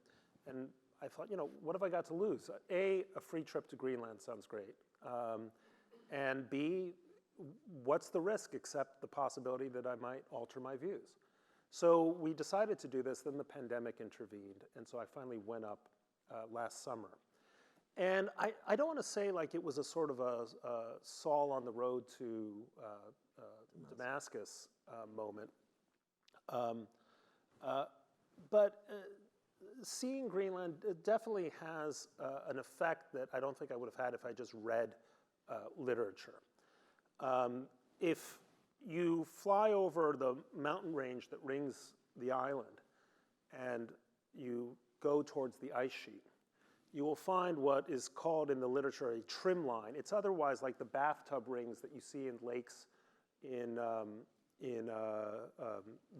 and I thought, you know, what have I got to lose? A free trip to Greenland sounds great. And B, what's the risk except the possibility that I might alter my views? So we decided to do this, then the pandemic intervened, and so I finally went up last summer. And I don't want to say like it was a sort of a Saul on the road to Damascus moment, but seeing Greenland definitely has an effect that I don't think I would have had if I just read literature. If you fly over the mountain range that rings the island and you go towards the ice sheet, you will find what is called in the literature a trim line. It's otherwise like the bathtub rings that you see in lakes in the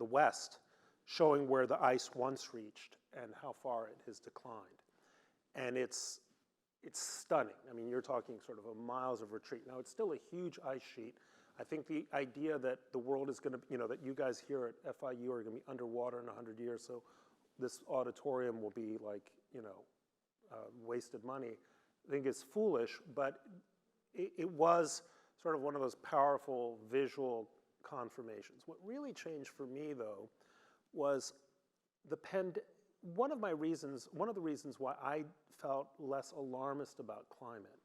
West, showing where the ice once reached and how far it has declined. And it's stunning. I mean, you're talking sort of miles of retreat. Now, it's still a huge ice sheet. I think the idea that the world is going to, you know, that you guys here at FIU are going to be underwater in 100 years, so this auditorium will be like, you know, wasted money, I think is foolish, but it was sort of one of those powerful visual confirmations. What really changed for me, though, was one of the reasons why I felt less alarmist about climate.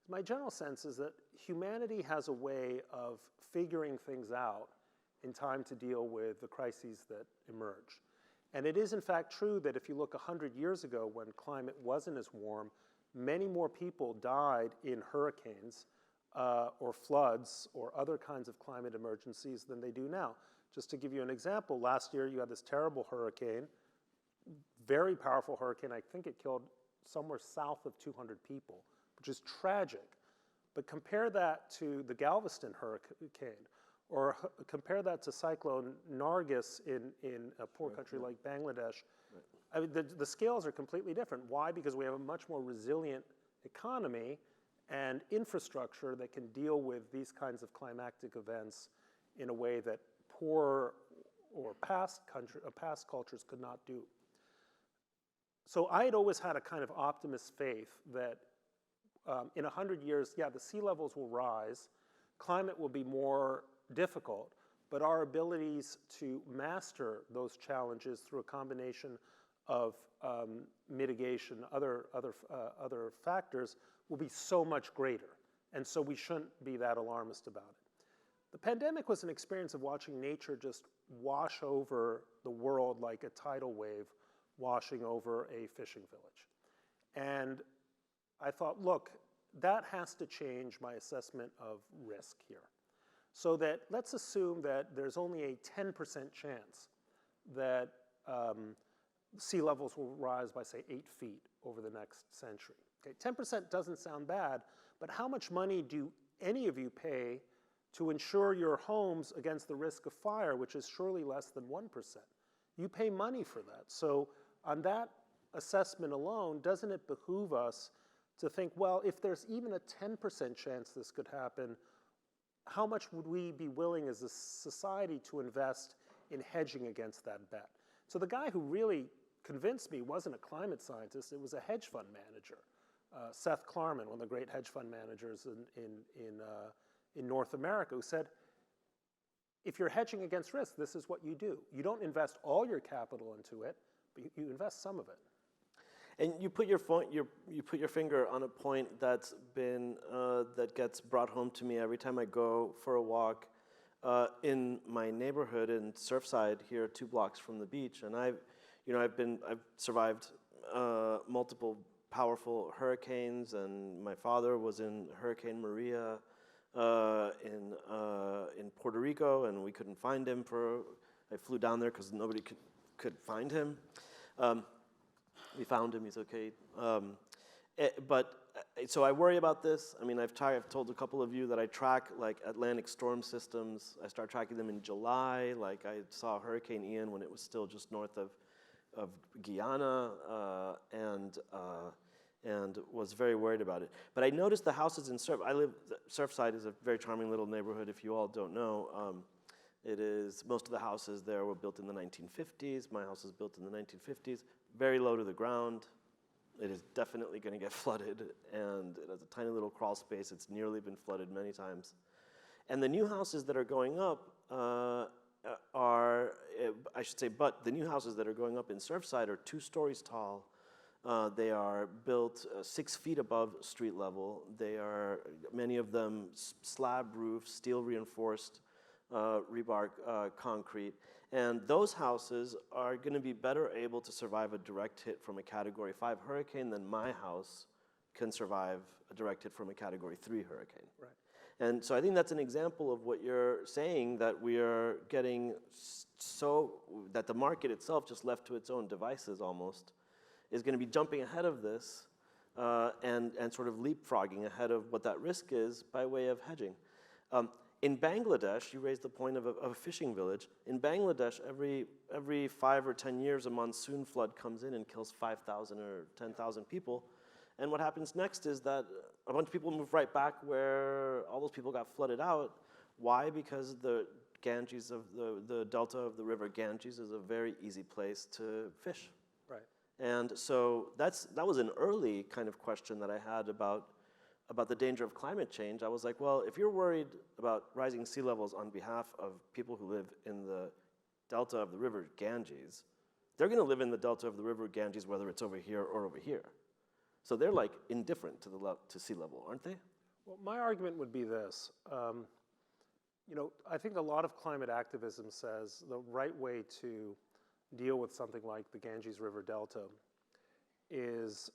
My general sense is that humanity has a way of figuring things out in time to deal with the crises that emerge. And it is in fact true that if you look 100 years ago when climate wasn't as warm, many more people died in hurricanes or floods or other kinds of climate emergencies than they do now. Just to give you an example, last year you had this terrible hurricane, very powerful hurricane. I think it killed somewhere south of 200 people, which is tragic. But compare that to the Galveston hurricane, or compare that to Cyclone Nargis in a poor country like Bangladesh. Right. I mean, the scales are completely different. Why? Because we have a much more resilient economy and infrastructure that can deal with these kinds of climactic events in a way that poor or past cultures could not do. So I had always had a kind of optimist faith that in 100 years, yeah, the sea levels will rise, climate will be more difficult, but our abilities to master those challenges through a combination of mitigation, other factors, will be so much greater. And so we shouldn't be that alarmist about it. The pandemic was an experience of watching nature just wash over the world like a tidal wave washing over a fishing village. And I thought, look, that has to change my assessment of risk here. So that let's assume that there's only a 10% chance that sea levels will rise by, say, 8 feet over the next century. Okay, 10% doesn't sound bad, but how much money do any of you pay to insure your homes against the risk of fire, which is surely less than 1%? You pay money for that. So on that assessment alone, doesn't it behoove us to think, well, if there's even a 10% chance this could happen, how much would we be willing as a society to invest in hedging against that bet? So the guy who really convinced me wasn't a climate scientist, it was a hedge fund manager. Seth Klarman, one of the great hedge fund managers in North America, who said, if you're hedging against risk, this is what you do. You don't invest all your capital into it, but you invest some of it. And you put your finger on a point that's been that gets brought home to me every time I go for a walk in my neighborhood in Surfside here, 2 blocks from the beach. And I've survived multiple powerful hurricanes, and my father was in Hurricane Maria in Puerto Rico, and we couldn't find him I flew down there because nobody could find him. We found him, he's okay. So I worry about this. I mean, I've told a couple of you that I track like Atlantic storm systems. I start tracking them in July. Like I saw Hurricane Ian when it was still just north of Guyana, and was very worried about it. But I noticed the houses in Surfside is a very charming little neighborhood, if you all don't know. Most of the houses there were built in the 1950s. My house was built in the 1950s, very low to the ground. It is definitely going to get flooded, and it has a tiny little crawl space. It's nearly been flooded many times. And the new houses that are going up but the new houses that are going up in Surfside are 2 stories tall. They are built 6 feet above street level. Many of them slab roof, steel reinforced, rebar concrete. And those houses are going to be better able to survive a direct hit from a Category 5 hurricane than my house can survive a direct hit from a Category 3 hurricane. Right. And so I think that's an example of what you're saying, that we are getting that the market itself, just left to its own devices almost, is going to be jumping ahead of this and sort of leapfrogging ahead of what that risk is by way of hedging. In Bangladesh, you raised the point of a fishing village. In Bangladesh, every 5 or 10 years, a monsoon flood comes in and kills 5,000 or 10,000 people. And what happens next is that a bunch of people move right back where all those people got flooded out. Why? Because the Ganges the delta of the river Ganges is a very easy place to fish. Right. And so that was an early kind of question that I had about the danger of climate change. I was like, well, if you're worried about rising sea levels on behalf of people who live in the delta of the river Ganges, they're going to live in the delta of the river Ganges whether it's over here or over here. So they're like indifferent to sea level, aren't they? Well, my argument would be this. I think a lot of climate activism says the right way to deal with something like the Ganges River Delta is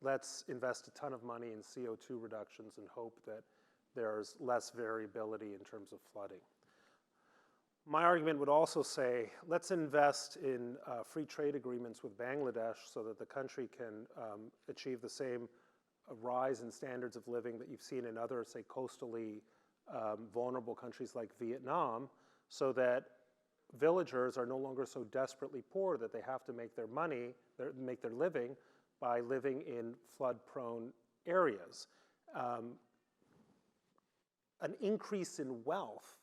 let's invest a ton of money in CO2 reductions and hope that there's less variability in terms of flooding. My argument would also say, let's invest in free trade agreements with Bangladesh so that the country can achieve the same rise in standards of living that you've seen in other, say, coastally vulnerable countries like Vietnam, so that villagers are no longer so desperately poor that they have to make their living by living in flood-prone areas. An increase in wealth,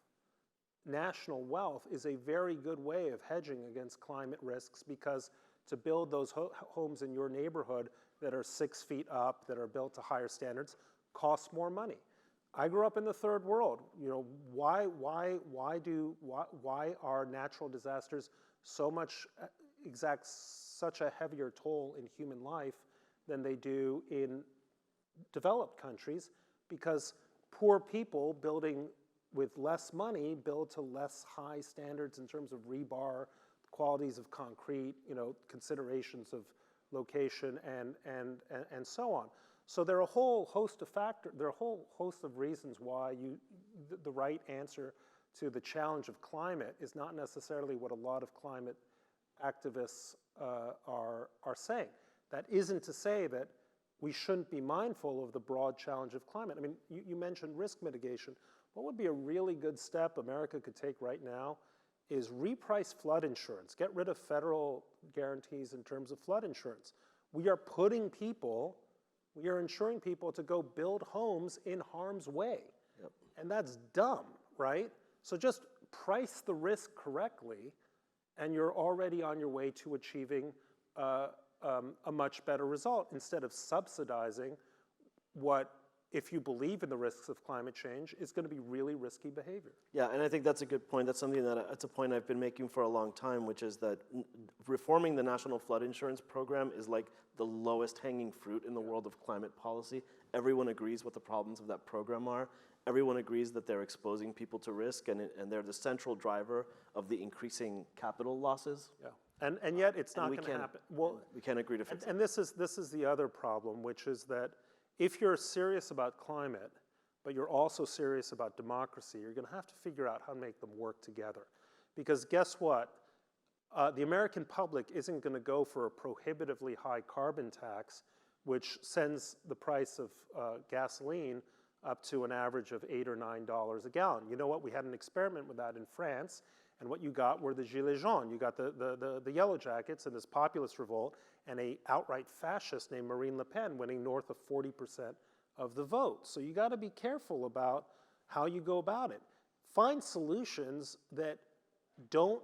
national wealth, is a very good way of hedging against climate risks, because to build those homes in your neighborhood that are 6 feet up, that are built to higher standards, costs more money. I grew up in the third world. Why are natural disasters exact such a heavier toll in human life than they do in developed countries? because poor people building with less money build to less high standards in terms of rebar, qualities of concrete, considerations of location and so on. So there are a whole host of there are a whole host of reasons why the right answer to the challenge of climate is not necessarily what a lot of climate activists are saying. That isn't to say that we shouldn't be mindful of the broad challenge of climate. I mean, you mentioned risk mitigation. What would be a really good step America could take right now is reprice flood insurance. Get rid of federal guarantees in terms of flood insurance. We are insuring people to go build homes in harm's way. Yep. And that's dumb, right? So just price the risk correctly, and you're already on your way to achieving a much better result, instead of subsidizing what, if you believe in the risks of climate change, is going to be really risky behavior. Yeah, and I think that's a good point. That's that's a point I've been making for a long time, which is that reforming the National Flood Insurance Program is like the lowest hanging fruit in the world of climate policy. Everyone agrees what the problems of that program are. Everyone agrees that they're exposing people to risk, and they're the central driver of the increasing capital losses. Yeah. And yet it's not going to happen. Well, we can't agree to fix it. And this is the other problem, which is that if you're serious about climate, but you're also serious about democracy, you're going to have to figure out how to make them work together. Because guess what? The American public isn't going to go for a prohibitively high carbon tax, which sends the price of gasoline up to an average of $8 or $9 a gallon. You know what? We had an experiment with that in France, and what you got were the Gilets jaunes. You got the Yellow Jackets and this populist revolt, and a outright fascist named Marine Le Pen winning north of 40% of the vote. So you got to be careful about how you go about it. Find solutions that don't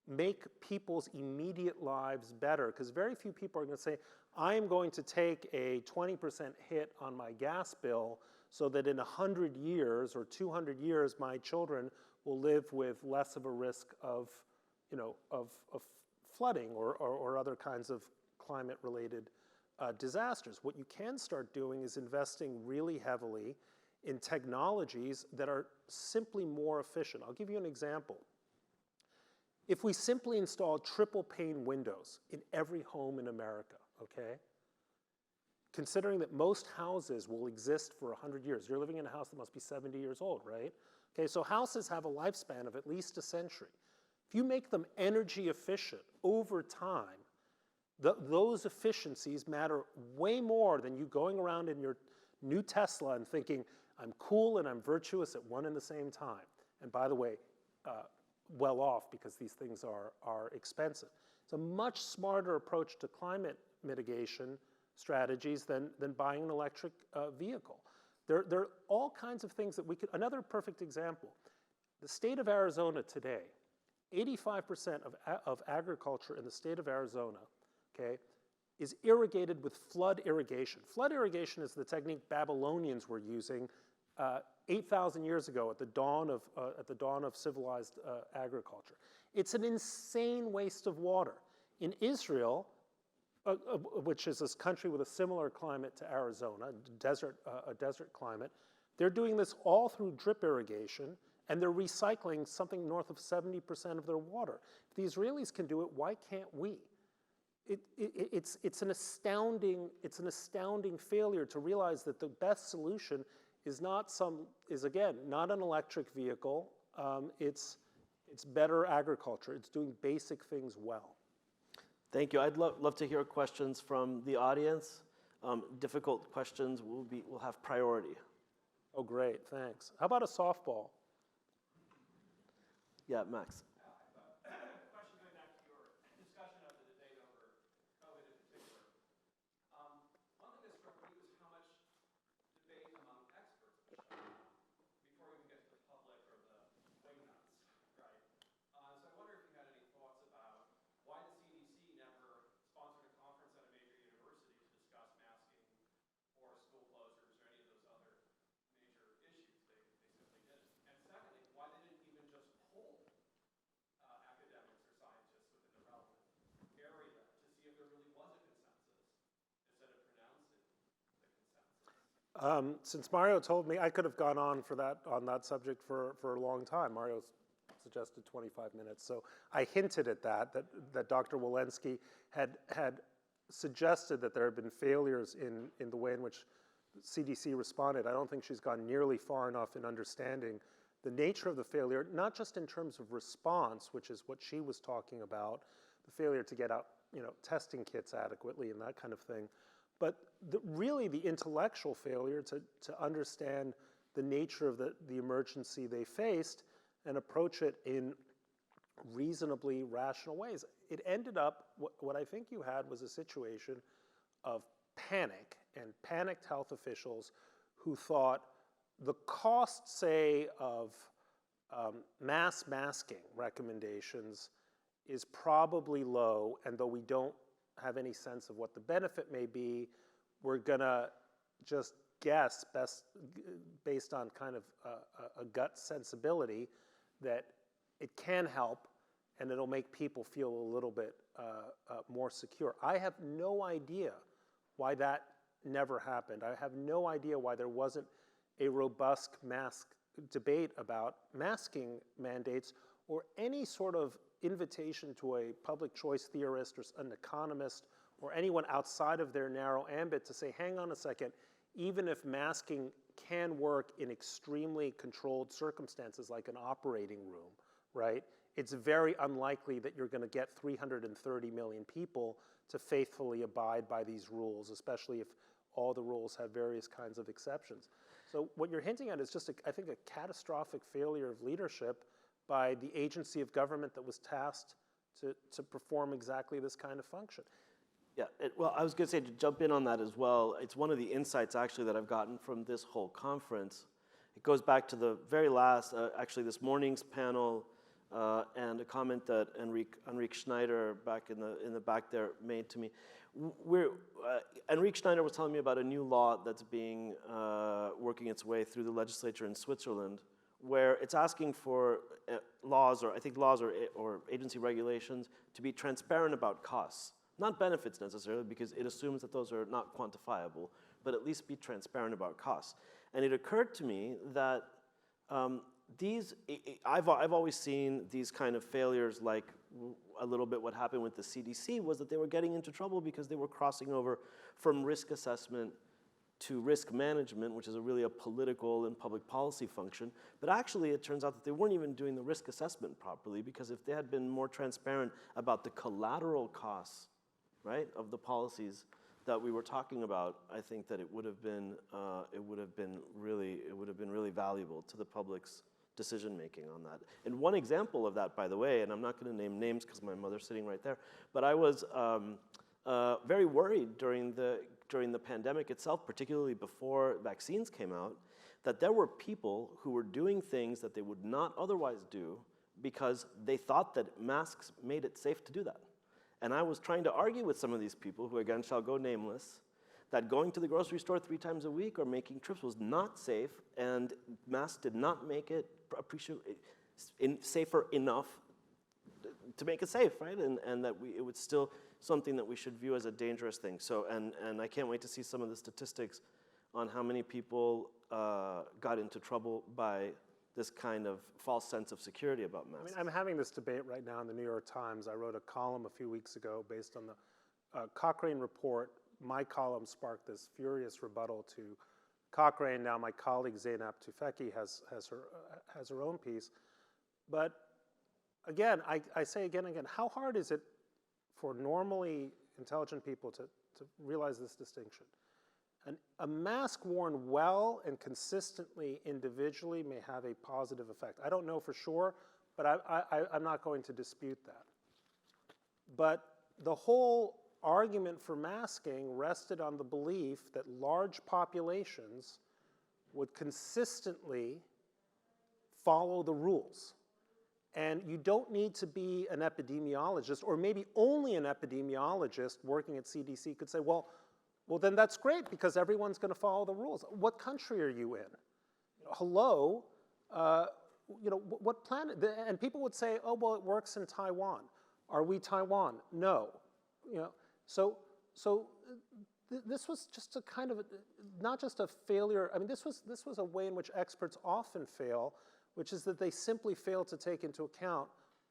make people's immediate lives better, because very few people are going to say, I am going to take a 20% hit on my gas bill so that in 100 years or 200 years my children will live with less of a risk of flooding or other kinds of climate-related disasters. What you can start doing is investing really heavily in technologies that are simply more efficient. I'll give you an example. If we simply install triple pane windows in every home in America, okay, considering that most houses will exist for 100 years. You're living in a house that must be 70 years old, right? Okay, so houses have a lifespan of at least a century. If you make them energy efficient over time, those efficiencies matter way more than you going around in your new Tesla and thinking, I'm cool and I'm virtuous at one and the same time. And by the way, well off, because these things are expensive. It's a much smarter approach to climate mitigation strategies than buying an electric vehicle. There are all kinds of things that we could. Another perfect example, the state of Arizona today, 85% of agriculture in the state of Arizona, okay, is irrigated with flood irrigation. Flood irrigation is the technique Babylonians were using 8,000 years ago at the dawn of civilized agriculture. It's an insane waste of water. In Israel, which is this country with a similar climate to Arizona, a desert climate, they're doing this all through drip irrigation, and they're recycling something north of 70% of their water. If the Israelis can do it, why can't we? It's an astounding failure to realize that the best solution is again not an electric vehicle. It's better agriculture. It's doing basic things well. Thank you. I'd love to hear questions from the audience. Difficult questions will have priority. Oh, great, thanks. How about a softball? Yeah, Max. Question going back to your discussion of the debate over COVID in particular. One thing that struck me was how much debate among experts was shut down before we even get to the public or the wingnuts, right? So I wonder if you had any thoughts about why the CDC never sponsored a conference at a major university to discuss masking or school closures or any of those other major issues. They simply didn't. And secondly, why they didn't even just poll Since Mario told me, I could have gone on on that subject for a long time. Mario suggested 25 minutes, so I hinted at that Dr. Walensky had suggested that there had been failures in the way in which CDC responded. I don't think she's gone nearly far enough in understanding the nature of the failure, not just in terms of response, which is what she was talking about, the failure to get out, testing kits adequately and that kind of thing, but really the intellectual failure to understand the nature of the emergency they faced and approach it in reasonably rational ways. It ended up, what I think you had was a situation of panic and panicked health officials who thought the cost, say, of mass masking recommendations is probably low, and though we don't have any sense of what the benefit may be, we're gonna just guess based on kind of a gut sensibility that it can help and it'll make people feel a little bit more secure. I have no idea why that never happened. I have no idea why there wasn't a robust debate about masking mandates or any sort of invitation to a public choice theorist or an economist or anyone outside of their narrow ambit to say, hang on a second, even if masking can work in extremely controlled circumstances like an operating room, right? It's very unlikely that you're going to get 330 million people to faithfully abide by these rules, especially if all the rules have various kinds of exceptions. So what you're hinting at is just, I think, a catastrophic failure of leadership by the agency of government that was tasked to perform exactly this kind of function. Yeah, well, I was going to say, to jump in on that as well, it's one of the insights actually that I've gotten from this whole conference. It goes back to the very last, actually this morning's panel, and a comment that Enrique Schneider back in the back there made to me. Enrique Schneider was telling me about a new law that's being working its way through the legislature in Switzerland, where it's asking for laws, or I think laws or agency regulations, to be transparent about costs. Not benefits necessarily, because it assumes that those are not quantifiable, but at least be transparent about costs. And it occurred to me that I've always seen these kind of failures, like a little bit what happened with the CDC was that they were getting into trouble because they were crossing over from risk assessment to risk management, which is really a political and public policy function. But actually, it turns out that they weren't even doing the risk assessment properly, because if they had been more transparent about the collateral costs, right, of the policies that we were talking about, I think that it would have been really valuable to the public's decision making on that. And one example of that, by the way, and I'm not going to name names because my mother's sitting right there, but I was very worried during the pandemic itself, particularly before vaccines came out, that there were people who were doing things that they would not otherwise do because they thought that masks made it safe to do that. And I was trying to argue with some of these people, who again shall go nameless, that going to the grocery store 3 times a week or making trips was not safe, and masks did not make it safer enough to make it safe, right? And that it was still something that we should view as a dangerous thing. So, and I can't wait to see some of the statistics on how many people got into trouble by this kind of false sense of security about masks. I mean, I'm having this debate right now in the New York Times. I wrote a column a few weeks ago based on the Cochrane report. My column sparked this furious rebuttal to Cochrane. Now my colleague Zeynep Tufekci has her own piece. But again, I say again and again, how hard is it for normally intelligent people to realize this distinction? A mask worn well and consistently individually may have a positive effect. I don't know for sure, but I'm not going to dispute that. But the whole argument for masking rested on the belief that large populations would consistently follow the rules. And you don't need to be an epidemiologist, or maybe only an epidemiologist working at CDC could say, well, then that's great, because everyone's going to follow the rules. What country are you in? Hello, what planet? And people would say, oh, well, it works in Taiwan. Are we Taiwan? No. So this was just a kind of, not just a failure, I mean, this was a way in which experts often fail, which is that they simply fail to take into account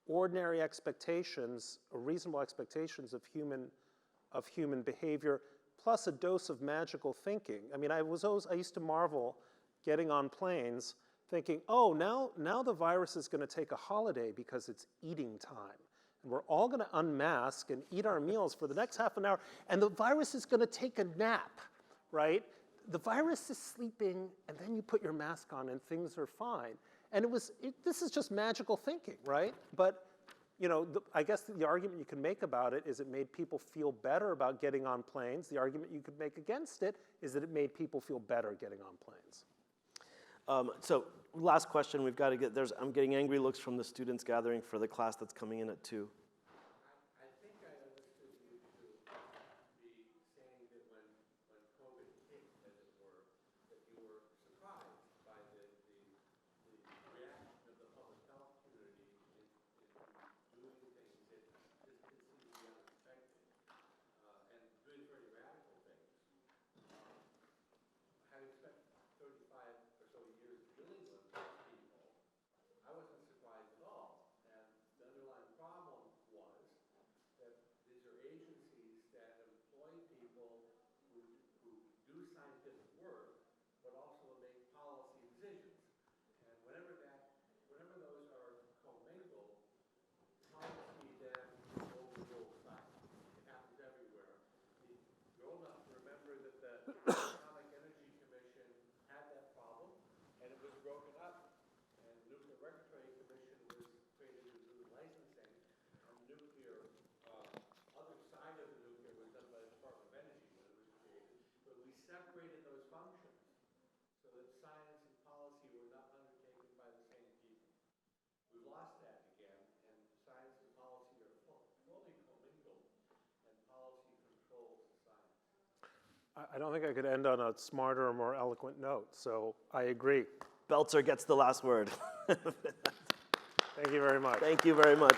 ordinary expectations, or reasonable expectations of human behavior, plus a dose of magical thinking. I mean, I used to marvel getting on planes thinking, oh, now the virus is going to take a holiday because it's eating time. And we're all going to unmask and eat our meals for the next half an hour, and the virus is going to take a nap, right? The virus is sleeping, and then you put your mask on, and things are fine. And this is just magical thinking, right? But, you know, I guess the argument you can make about it is it made people feel better about getting on planes. The argument you could make against it is that it made people feel better getting on planes. So last question, we've got to get, I'm getting angry looks from the students gathering for the class that's coming in at 2. I think I understood you to be saying that when COVID hit, as it were, that you were surprised by the reaction of the public health community in doing things that just didn't seem to be unexpected, and doing very radical things. Having spent 35 or so years dealing with people, I wasn't surprised at all. And the underlying problem was that these are agencies that employ people who do scientific work, but also make policy decisions. And whenever those are commingled, policy then overrules science. It happens everywhere. You're old enough to remember that the Atomic Energy Commission had that problem, and it was broken up. And the Nuclear Regulatory Commission was created to do licensing, and nuclear, other side of the nuclear was done by the Department of Energy when it was created. But we separated those functions so that science and policy were not undertaken by the same people. We've lost that again, and science and policy are fully commingled, and policy controls the science. I don't think I could end on a smarter or more eloquent note, so I agree. Belzer gets the last word. Thank you very much. Thank you very much.